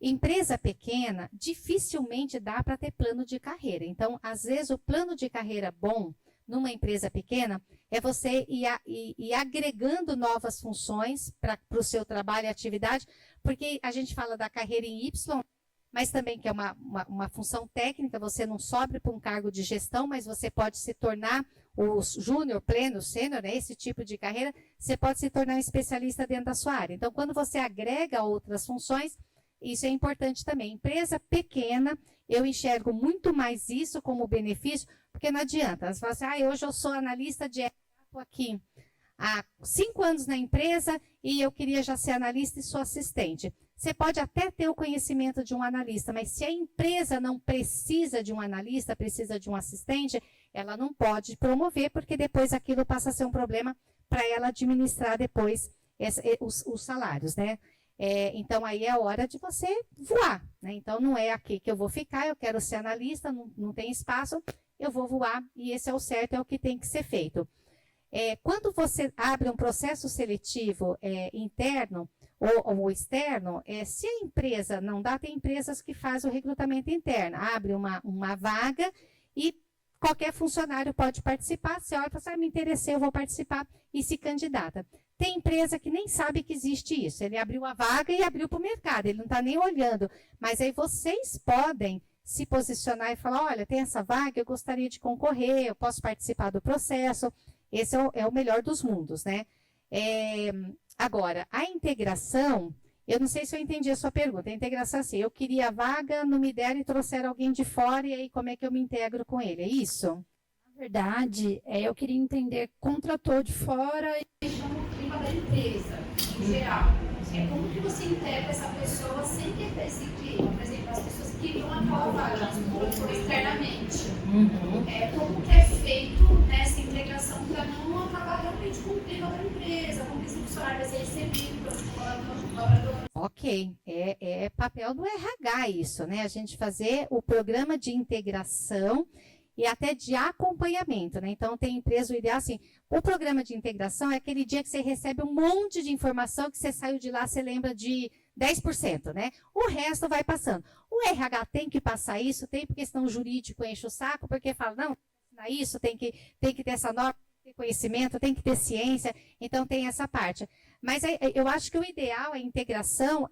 Empresa pequena, dificilmente dá para ter plano de carreira. Então, às vezes, o plano de carreira bom numa empresa pequena é você ir agregando novas funções para o seu trabalho e atividade, porque a gente fala da carreira em Y, mas também que é uma função técnica, você não sobe para um cargo de gestão, mas você pode se tornar o júnior, pleno, sênior, né, esse tipo de carreira, você pode se tornar um especialista dentro da sua área. Então, quando você agrega outras funções, isso é importante também. Empresa pequena, eu enxergo muito mais isso como benefício, porque não adianta. Você fala assim, hoje eu sou analista de RH, estou aqui há 5 anos na empresa e eu queria já ser analista e sou assistente. Você pode até ter o conhecimento de um analista, mas se a empresa não precisa de um analista, precisa de um assistente, ela não pode promover, porque depois aquilo passa a ser um problema para ela administrar depois os salários, né? Então, aí é a hora de você voar, né? Então, não é aqui que eu vou ficar, eu quero ser analista, não tem espaço, eu vou voar e esse é o certo, é o que tem que ser feito. Quando você abre um processo seletivo interno ou externo, se a empresa não dá, tem empresas que fazem o recrutamento interno, abre uma vaga e qualquer funcionário pode participar, você olha e fala assim, me interessei, eu vou participar e se candidata. Tem empresa que nem sabe que existe isso, ele abriu a vaga e abriu para o mercado, ele não está nem olhando, mas aí vocês podem se posicionar e falar, olha, tem essa vaga, eu gostaria de concorrer, eu posso participar do processo, esse é o melhor dos mundos, né? Agora, a integração, eu não sei se eu entendi a sua pergunta, a integração assim, eu queria a vaga, não me deram e trouxeram alguém de fora, e aí como é que eu me integro com ele, é isso? Na verdade, eu queria entender, contratou de fora e o clima da empresa, em geral. Como que você integra essa pessoa sem perder esse clima? Por exemplo, as pessoas que queriam aquela vaga, mas não colocou externamente. Como que é feito essa integração para não acabar realmente com o clima da empresa, como que esse funcionário vai ser recebido pelos colaboradores? Ok, é papel do RH isso, né? A gente fazer o programa de integração e até de acompanhamento, né? Então, tem empresa, o ideal, assim, o programa de integração é aquele dia que você recebe um monte de informação que você saiu de lá, você lembra de 10%, né? O resto vai passando. O RH tem que passar isso, tem porque senão o jurídico enche o saco, porque fala, não, isso tem que ter essa norma, tem que ter conhecimento, tem que ter ciência, então tem essa parte. Mas eu acho que o ideal, a integração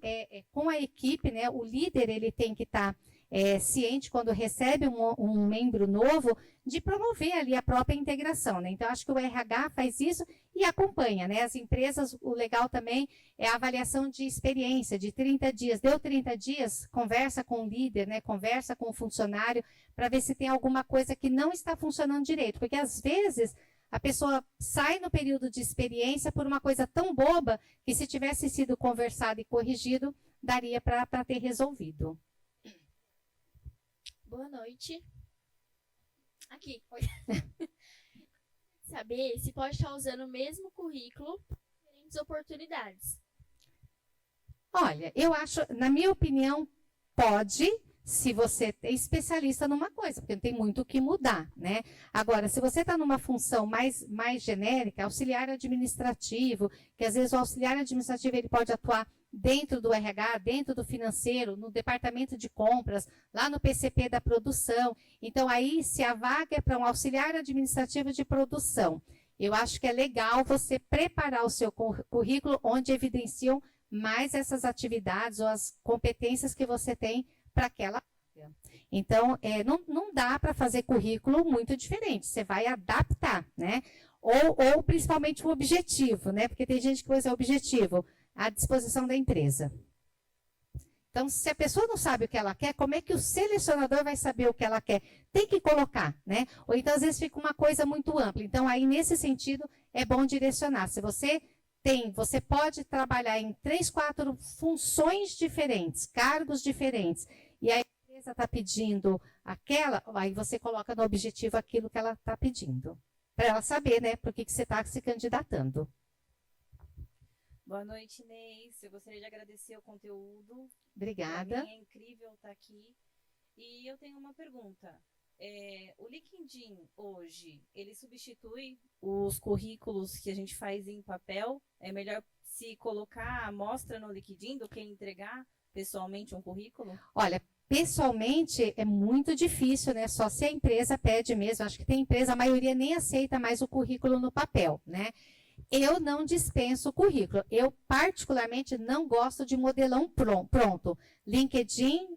com a equipe, né? O líder, ele tem que estar ciente quando recebe um membro novo de promover ali a própria integração, né? Então, acho que o RH faz isso e acompanha, né? As empresas, o legal também é a avaliação de experiência, de 30 dias. Deu 30 dias, conversa com o líder, né? Conversa com o funcionário para ver se tem alguma coisa que não está funcionando direito, porque às vezes a pessoa sai no período de experiência por uma coisa tão boba que se tivesse sido conversado e corrigido, daria para ter resolvido. Boa noite. Aqui. Saber se pode estar usando o mesmo currículo para diferentes oportunidades. Olha, eu acho, na minha opinião, pode, se você é especialista numa coisa, porque não tem muito o que mudar, né? Agora, se você está numa função mais genérica, auxiliar administrativo, que às vezes o auxiliar administrativo ele pode atuar dentro do RH, dentro do financeiro, no departamento de compras, lá no PCP da produção. Então, aí, se a vaga é para um auxiliar administrativo de produção, eu acho que é legal você preparar o seu currículo onde evidenciam mais essas atividades ou as competências que você tem para aquela área. Então, não dá para fazer currículo muito diferente, você vai adaptar, né? Ou principalmente o objetivo, né? Porque tem gente que usa o objetivo à disposição da empresa. Então, se a pessoa não sabe o que ela quer, como é que o selecionador vai saber o que ela quer? Tem que colocar, né? Ou então, às vezes, fica uma coisa muito ampla. Então, aí, nesse sentido, é bom direcionar. Se você pode trabalhar em 3, 4 funções diferentes, cargos diferentes, e a empresa está pedindo aquela, aí você coloca no objetivo aquilo que ela está pedindo. Para ela saber, né, por que você está se candidatando. Boa noite, Inês. Eu gostaria de agradecer o conteúdo. Obrigada. Pra mim é incrível estar aqui. E eu tenho uma pergunta. O LinkedIn hoje, ele substitui os currículos que a gente faz em papel? É melhor se colocar a amostra no LinkedIn do que entregar pessoalmente um currículo? Olha, pessoalmente é muito difícil, né? Só se a empresa pede mesmo. Acho que tem empresa, a maioria nem aceita mais o currículo no papel, né? Eu não dispenso o currículo. Eu, particularmente, não gosto de modelão pronto. LinkedIn,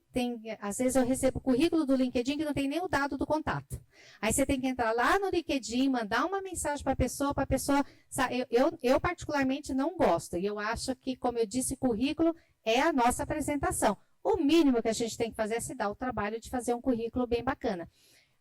às vezes eu recebo currículo do LinkedIn que não tem nem o dado do contato. Aí você tem que entrar lá no LinkedIn, mandar uma mensagem para a pessoa, eu particularmente não gosto. E eu acho que, como eu disse, currículo é a nossa apresentação. O mínimo que a gente tem que fazer é se dar o trabalho de fazer um currículo bem bacana.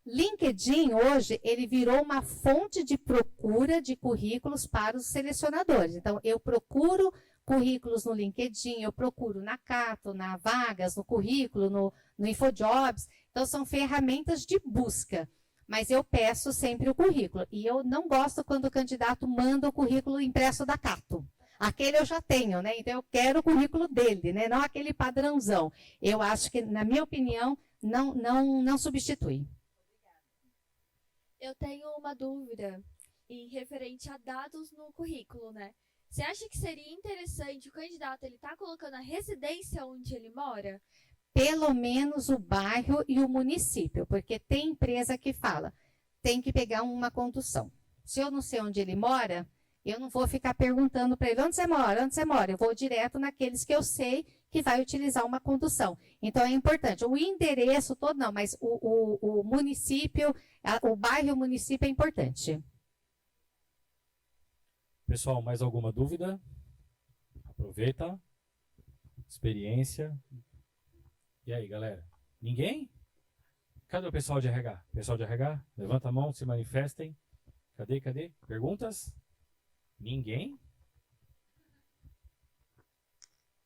LinkedIn, hoje, ele virou uma fonte de procura de currículos para os selecionadores. Então, eu procuro currículos no LinkedIn, eu procuro na Cato, na Vagas, no currículo, no InfoJobs. Então, são ferramentas de busca. Mas eu peço sempre o currículo. E eu não gosto quando o candidato manda o currículo impresso da Cato. Aquele eu já tenho, né? Então, eu quero o currículo dele, né? Não aquele padrãozão. Eu acho que, na minha opinião, não substitui. Eu tenho uma dúvida em referente a dados no currículo, né? Você acha que seria interessante o candidato ele tá colocando a residência onde ele mora? Pelo menos o bairro e o município, porque tem empresa que fala, tem que pegar uma condução. Se eu não sei onde ele mora, eu não vou ficar perguntando para ele, onde você mora? Onde você mora? Eu vou direto naqueles que eu sei que vai utilizar uma condução. Então, é importante. O endereço todo não, mas o município, o bairro e o município é importante. Pessoal, mais alguma dúvida? Aproveita. Experiência. E aí, galera? Ninguém? Cadê o pessoal de RH? Pessoal de RH? Levanta a mão, se manifestem. Cadê? Perguntas? Ninguém?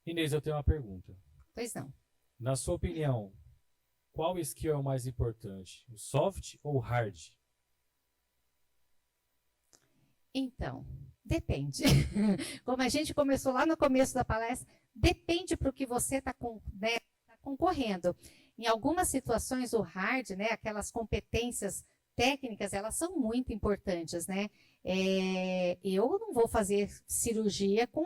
Inês, eu tenho uma pergunta. Pois não. Na sua opinião, qual skill é o mais importante? O soft ou o hard? Então, depende. Como a gente começou lá no começo da palestra, depende para o que você está concorrendo. Em algumas situações, o hard, né, aquelas competências técnicas, elas são muito importantes, né? Eu não vou fazer cirurgia com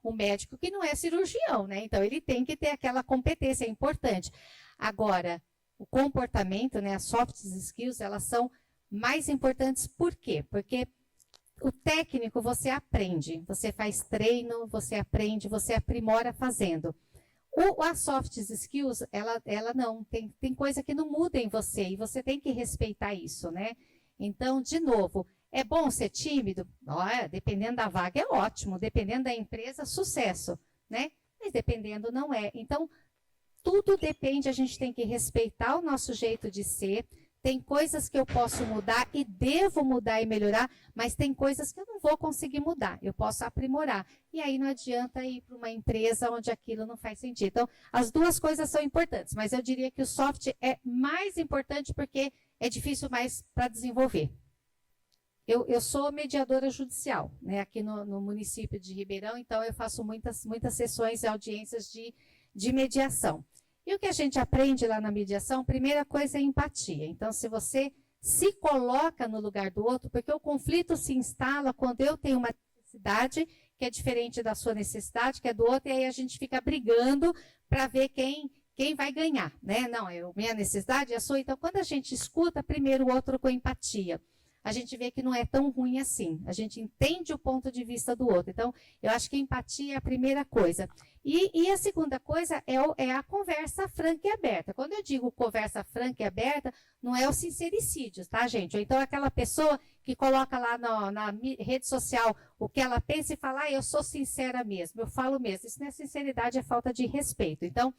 um médico que não é cirurgião, né? Então, ele tem que ter aquela competência, é importante. Agora, o comportamento, né, as soft skills, elas são mais importantes por quê? Porque o técnico você aprende, você faz treino, você aprende, você aprimora fazendo. As soft skills, ela não, tem coisa que não muda em você e você tem que respeitar isso, né? Então, de novo, é bom ser tímido? Dependendo da vaga é ótimo, dependendo da empresa, sucesso, né? Mas dependendo não é. Então, tudo depende, a gente tem que respeitar o nosso jeito de ser. Tem coisas que eu posso mudar e devo mudar e melhorar, mas tem coisas que eu não vou conseguir mudar, eu posso aprimorar. E aí não adianta ir para uma empresa onde aquilo não faz sentido. Então, as duas coisas são importantes, mas eu diria que o soft é mais importante porque é difícil mais para desenvolver. Eu sou mediadora judicial, né, aqui no município de Ribeirão, então eu faço muitas sessões e audiências de mediação. E o que a gente aprende lá na mediação, primeira coisa é empatia. Então, se você se coloca no lugar do outro, porque o conflito se instala quando eu tenho uma necessidade que é diferente da sua necessidade, que é do outro, e aí a gente fica brigando para ver quem vai ganhar, né? Não, minha necessidade é a sua. Então, quando a gente escuta primeiro o outro com empatia, a gente vê que não é tão ruim assim. A gente entende o ponto de vista do outro. Então, eu acho que a empatia é a primeira coisa. E a segunda coisa é a conversa franca e aberta. Quando eu digo conversa franca e aberta, não é o sincericídio, tá, gente? Ou então aquela pessoa que coloca lá na rede social o que ela pensa e fala, eu sou sincera mesmo, eu falo mesmo. Isso não é sinceridade, é falta de respeito. Então,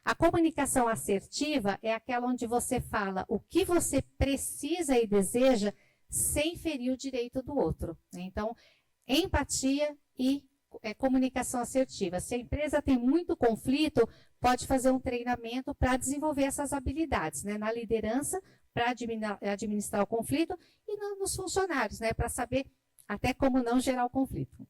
a comunicação assertiva é aquela onde você fala o que você precisa e deseja sem ferir o direito do outro. Então, empatia e comunicação assertiva. Se a empresa tem muito conflito, pode fazer um treinamento para desenvolver essas habilidades, né? Na liderança, para administrar o conflito, e nos funcionários, né? Para saber até como não gerar o conflito.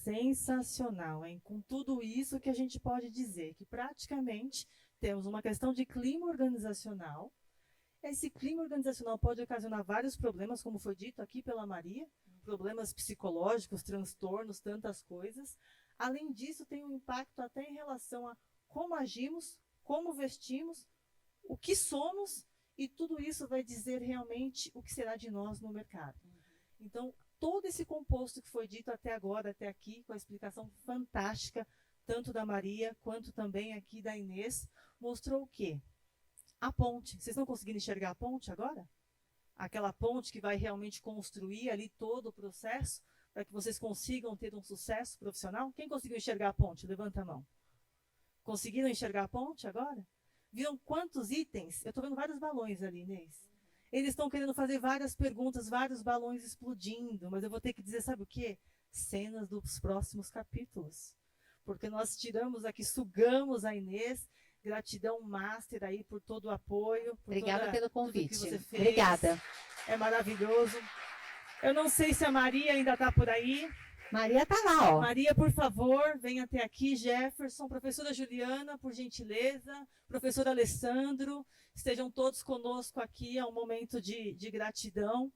Sensacional, hein? Com tudo isso que a gente pode dizer que praticamente temos uma questão de clima organizacional. Esse clima organizacional pode ocasionar vários problemas, como foi dito aqui pela Maria, problemas psicológicos, transtornos, tantas coisas. Além disso, tem um impacto até em relação a como agimos, como vestimos, o que somos, e tudo isso vai dizer realmente o que será de nós no mercado. Então, todo esse composto que foi dito até agora, até aqui, com a explicação fantástica, tanto da Maria, quanto também aqui da Inês, mostrou o quê? A ponte. Vocês estão conseguindo enxergar a ponte agora? Aquela ponte que vai realmente construir ali todo o processo para que vocês consigam ter um sucesso profissional? Quem conseguiu enxergar a ponte? Levanta a mão. Conseguiram enxergar a ponte agora? Viram quantos itens? Eu estou vendo vários balões ali, Inês. Eles estão querendo fazer várias perguntas, vários balões explodindo, mas eu vou ter que dizer, sabe o quê? Cenas dos próximos capítulos. Porque nós tiramos aqui, sugamos a Inês. Gratidão, Master, aí, por todo o apoio. Obrigada pelo convite. Tudo que você fez. Obrigada. É maravilhoso. Eu não sei se a Maria ainda está por aí. Maria está lá, ó. Maria, por favor, venha até aqui. Jefferson, professora Juliana, por gentileza. Professor Alessandro, estejam todos conosco aqui. É um momento de gratidão.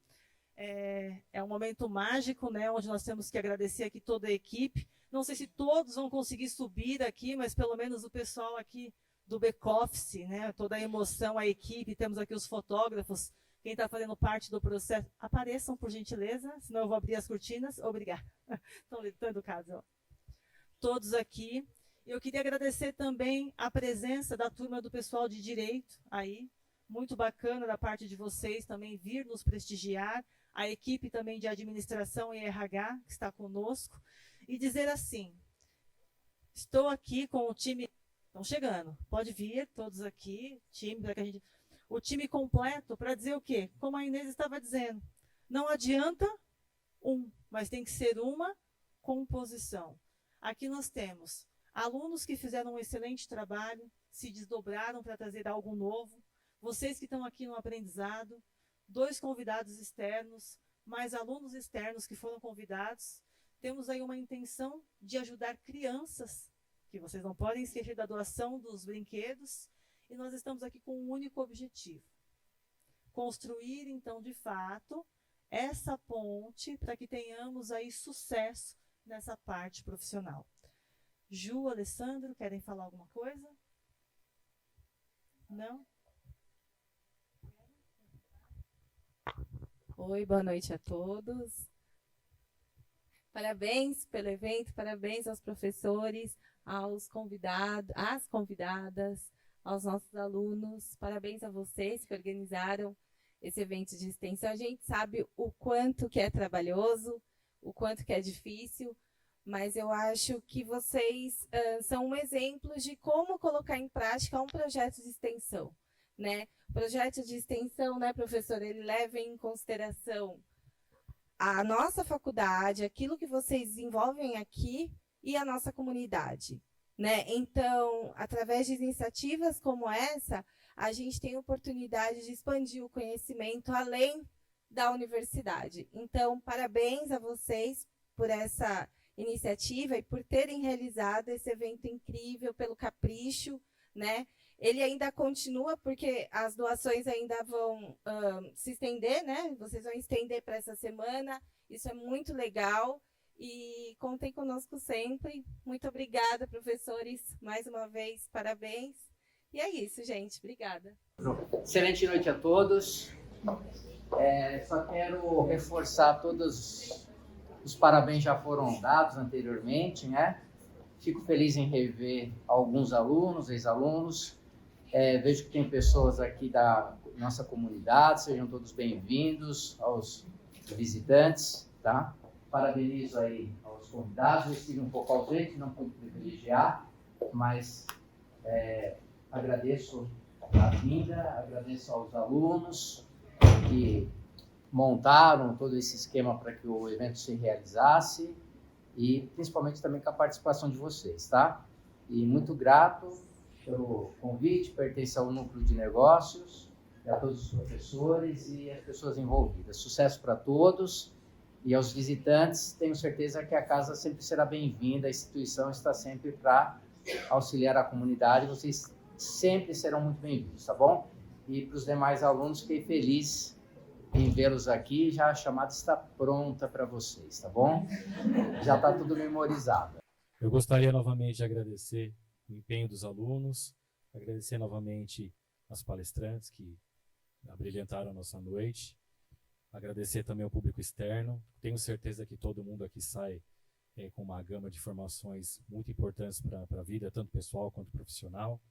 É um momento mágico, né, onde nós temos que agradecer aqui toda a equipe. Não sei se todos vão conseguir subir aqui, mas pelo menos o pessoal aqui do back-office, né? Toda a emoção, a equipe, temos aqui os fotógrafos, quem está fazendo parte do processo, apareçam, por gentileza, senão eu vou abrir as cortinas. Obrigada. Estão educados, ó. Todos aqui. Eu queria agradecer também a presença da turma do pessoal de Direito aí, muito bacana da parte de vocês também vir nos prestigiar, a equipe também de Administração e RH, que está conosco, e dizer assim, estou aqui com o time. Estão chegando. Pode vir, todos aqui, time, para que a gente. O time completo para dizer o quê? Como a Inês estava dizendo. Não adianta mas tem que ser uma composição. Aqui nós temos alunos que fizeram um excelente trabalho, se desdobraram para trazer algo novo, vocês que estão aqui no aprendizado, 2 convidados externos, mais alunos externos que foram convidados. Temos aí uma intenção de ajudar crianças, que vocês não podem esquecer da doação dos brinquedos, e nós estamos aqui com um único objetivo. Construir, então, de fato, essa ponte para que tenhamos aí sucesso nessa parte profissional. Ju, Alessandro, querem falar alguma coisa? Não? Oi, boa noite a todos. Parabéns pelo evento, parabéns aos professores, aos convidados, às convidadas, aos nossos alunos. Parabéns a vocês que organizaram esse evento de extensão. A gente sabe o quanto que é trabalhoso, o quanto que é difícil, mas eu acho que vocês são um exemplo de como colocar em prática um projeto de extensão, né? O projeto de extensão, né, professor, ele leva em consideração a nossa faculdade, aquilo que vocês desenvolvem aqui e a nossa comunidade, né? Então, através de iniciativas como essa, a gente tem a oportunidade de expandir o conhecimento além da universidade. Então, parabéns a vocês por essa iniciativa e por terem realizado esse evento incrível, pelo capricho, né? Ele ainda continua, porque as doações ainda vão se estender, né? Vocês vão estender para essa semana. Isso é muito legal. E contem conosco sempre. Muito obrigada, professores. Mais uma vez, parabéns. E é isso, gente. Obrigada. Excelente noite a todos. Só quero reforçar todos os parabéns já foram dados anteriormente, né? Fico feliz em rever alguns alunos, ex-alunos. Vejo que tem pessoas aqui da nossa comunidade, sejam todos bem-vindos, aos visitantes, tá? Parabenizo aí aos convidados, eu estive um pouco ausente, não pude privilegiar, mas agradeço a vinda, agradeço aos alunos que montaram todo esse esquema para que o evento se realizasse e principalmente também com a participação de vocês, tá? E muito grato pelo convite, pertence ao núcleo de negócios, e a todos os professores e as pessoas envolvidas. Sucesso para todos e aos visitantes, tenho certeza que a casa sempre será bem-vinda, a instituição está sempre para auxiliar a comunidade, vocês sempre serão muito bem-vindos, tá bom? E para os demais alunos, fiquei feliz em vê-los aqui, já a chamada está pronta para vocês, tá bom? Já está tudo memorizado. Eu gostaria novamente de agradecer o empenho dos alunos, agradecer novamente as palestrantes que abrilhantaram a nossa noite, agradecer também ao público externo. Tenho certeza que todo mundo aqui sai com uma gama de informações muito importantes para a vida, tanto pessoal quanto profissional.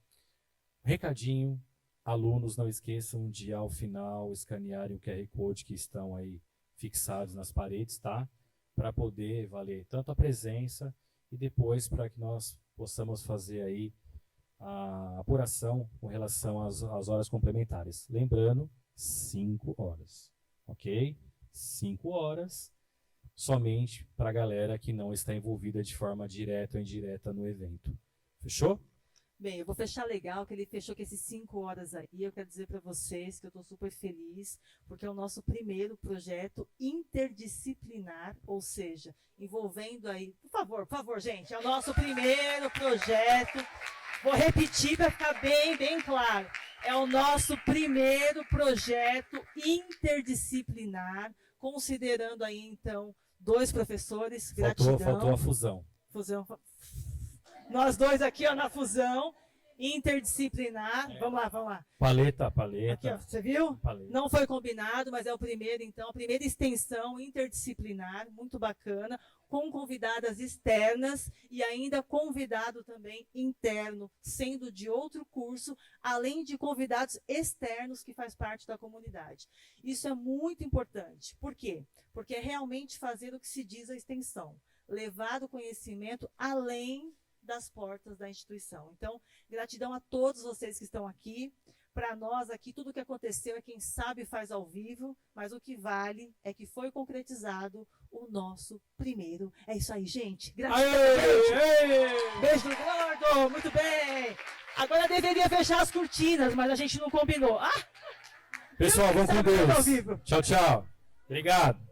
Recadinho, alunos, não esqueçam de, ao final, escanearem o QR Code que estão aí fixados nas paredes, tá? Para poder valer tanto a presença e depois para que nós possamos fazer aí a apuração com relação às horas complementares. Lembrando, 5 horas, ok? 5 horas somente para a galera que não está envolvida de forma direta ou indireta no evento. Fechou? Bem, eu vou fechar legal, que ele fechou com esses 5 horas aí. Eu quero dizer para vocês que eu estou super feliz, porque é o nosso primeiro projeto interdisciplinar, ou seja, envolvendo aí... Por favor, gente, é o nosso primeiro projeto. Vou repetir para ficar bem claro. É o nosso primeiro projeto interdisciplinar, considerando aí, então, 2 professores. Gratidão. Faltou a fusão. Nós 2 aqui, ó, na fusão, interdisciplinar. Vamos lá. Paleta. Aqui, ó, você viu? Paleta. Não foi combinado, mas é o primeiro, então, a primeira extensão interdisciplinar, muito bacana, com convidadas externas e ainda convidado também interno, sendo de outro curso, além de convidados externos que faz parte da comunidade. Isso é muito importante. Por quê? Porque é realmente fazer o que se diz a extensão, levar o conhecimento além das portas da instituição. Então, gratidão a todos vocês que estão aqui. Para nós aqui, tudo o que aconteceu é quem sabe faz ao vivo, mas o que vale é que foi concretizado o nosso primeiro. É isso aí, gente. Gratidão, gente. Beijo do gordo, muito bem. Agora deveria fechar as cortinas, mas a gente não combinou. Pessoal, vamos com Deus. Tchau. Obrigado.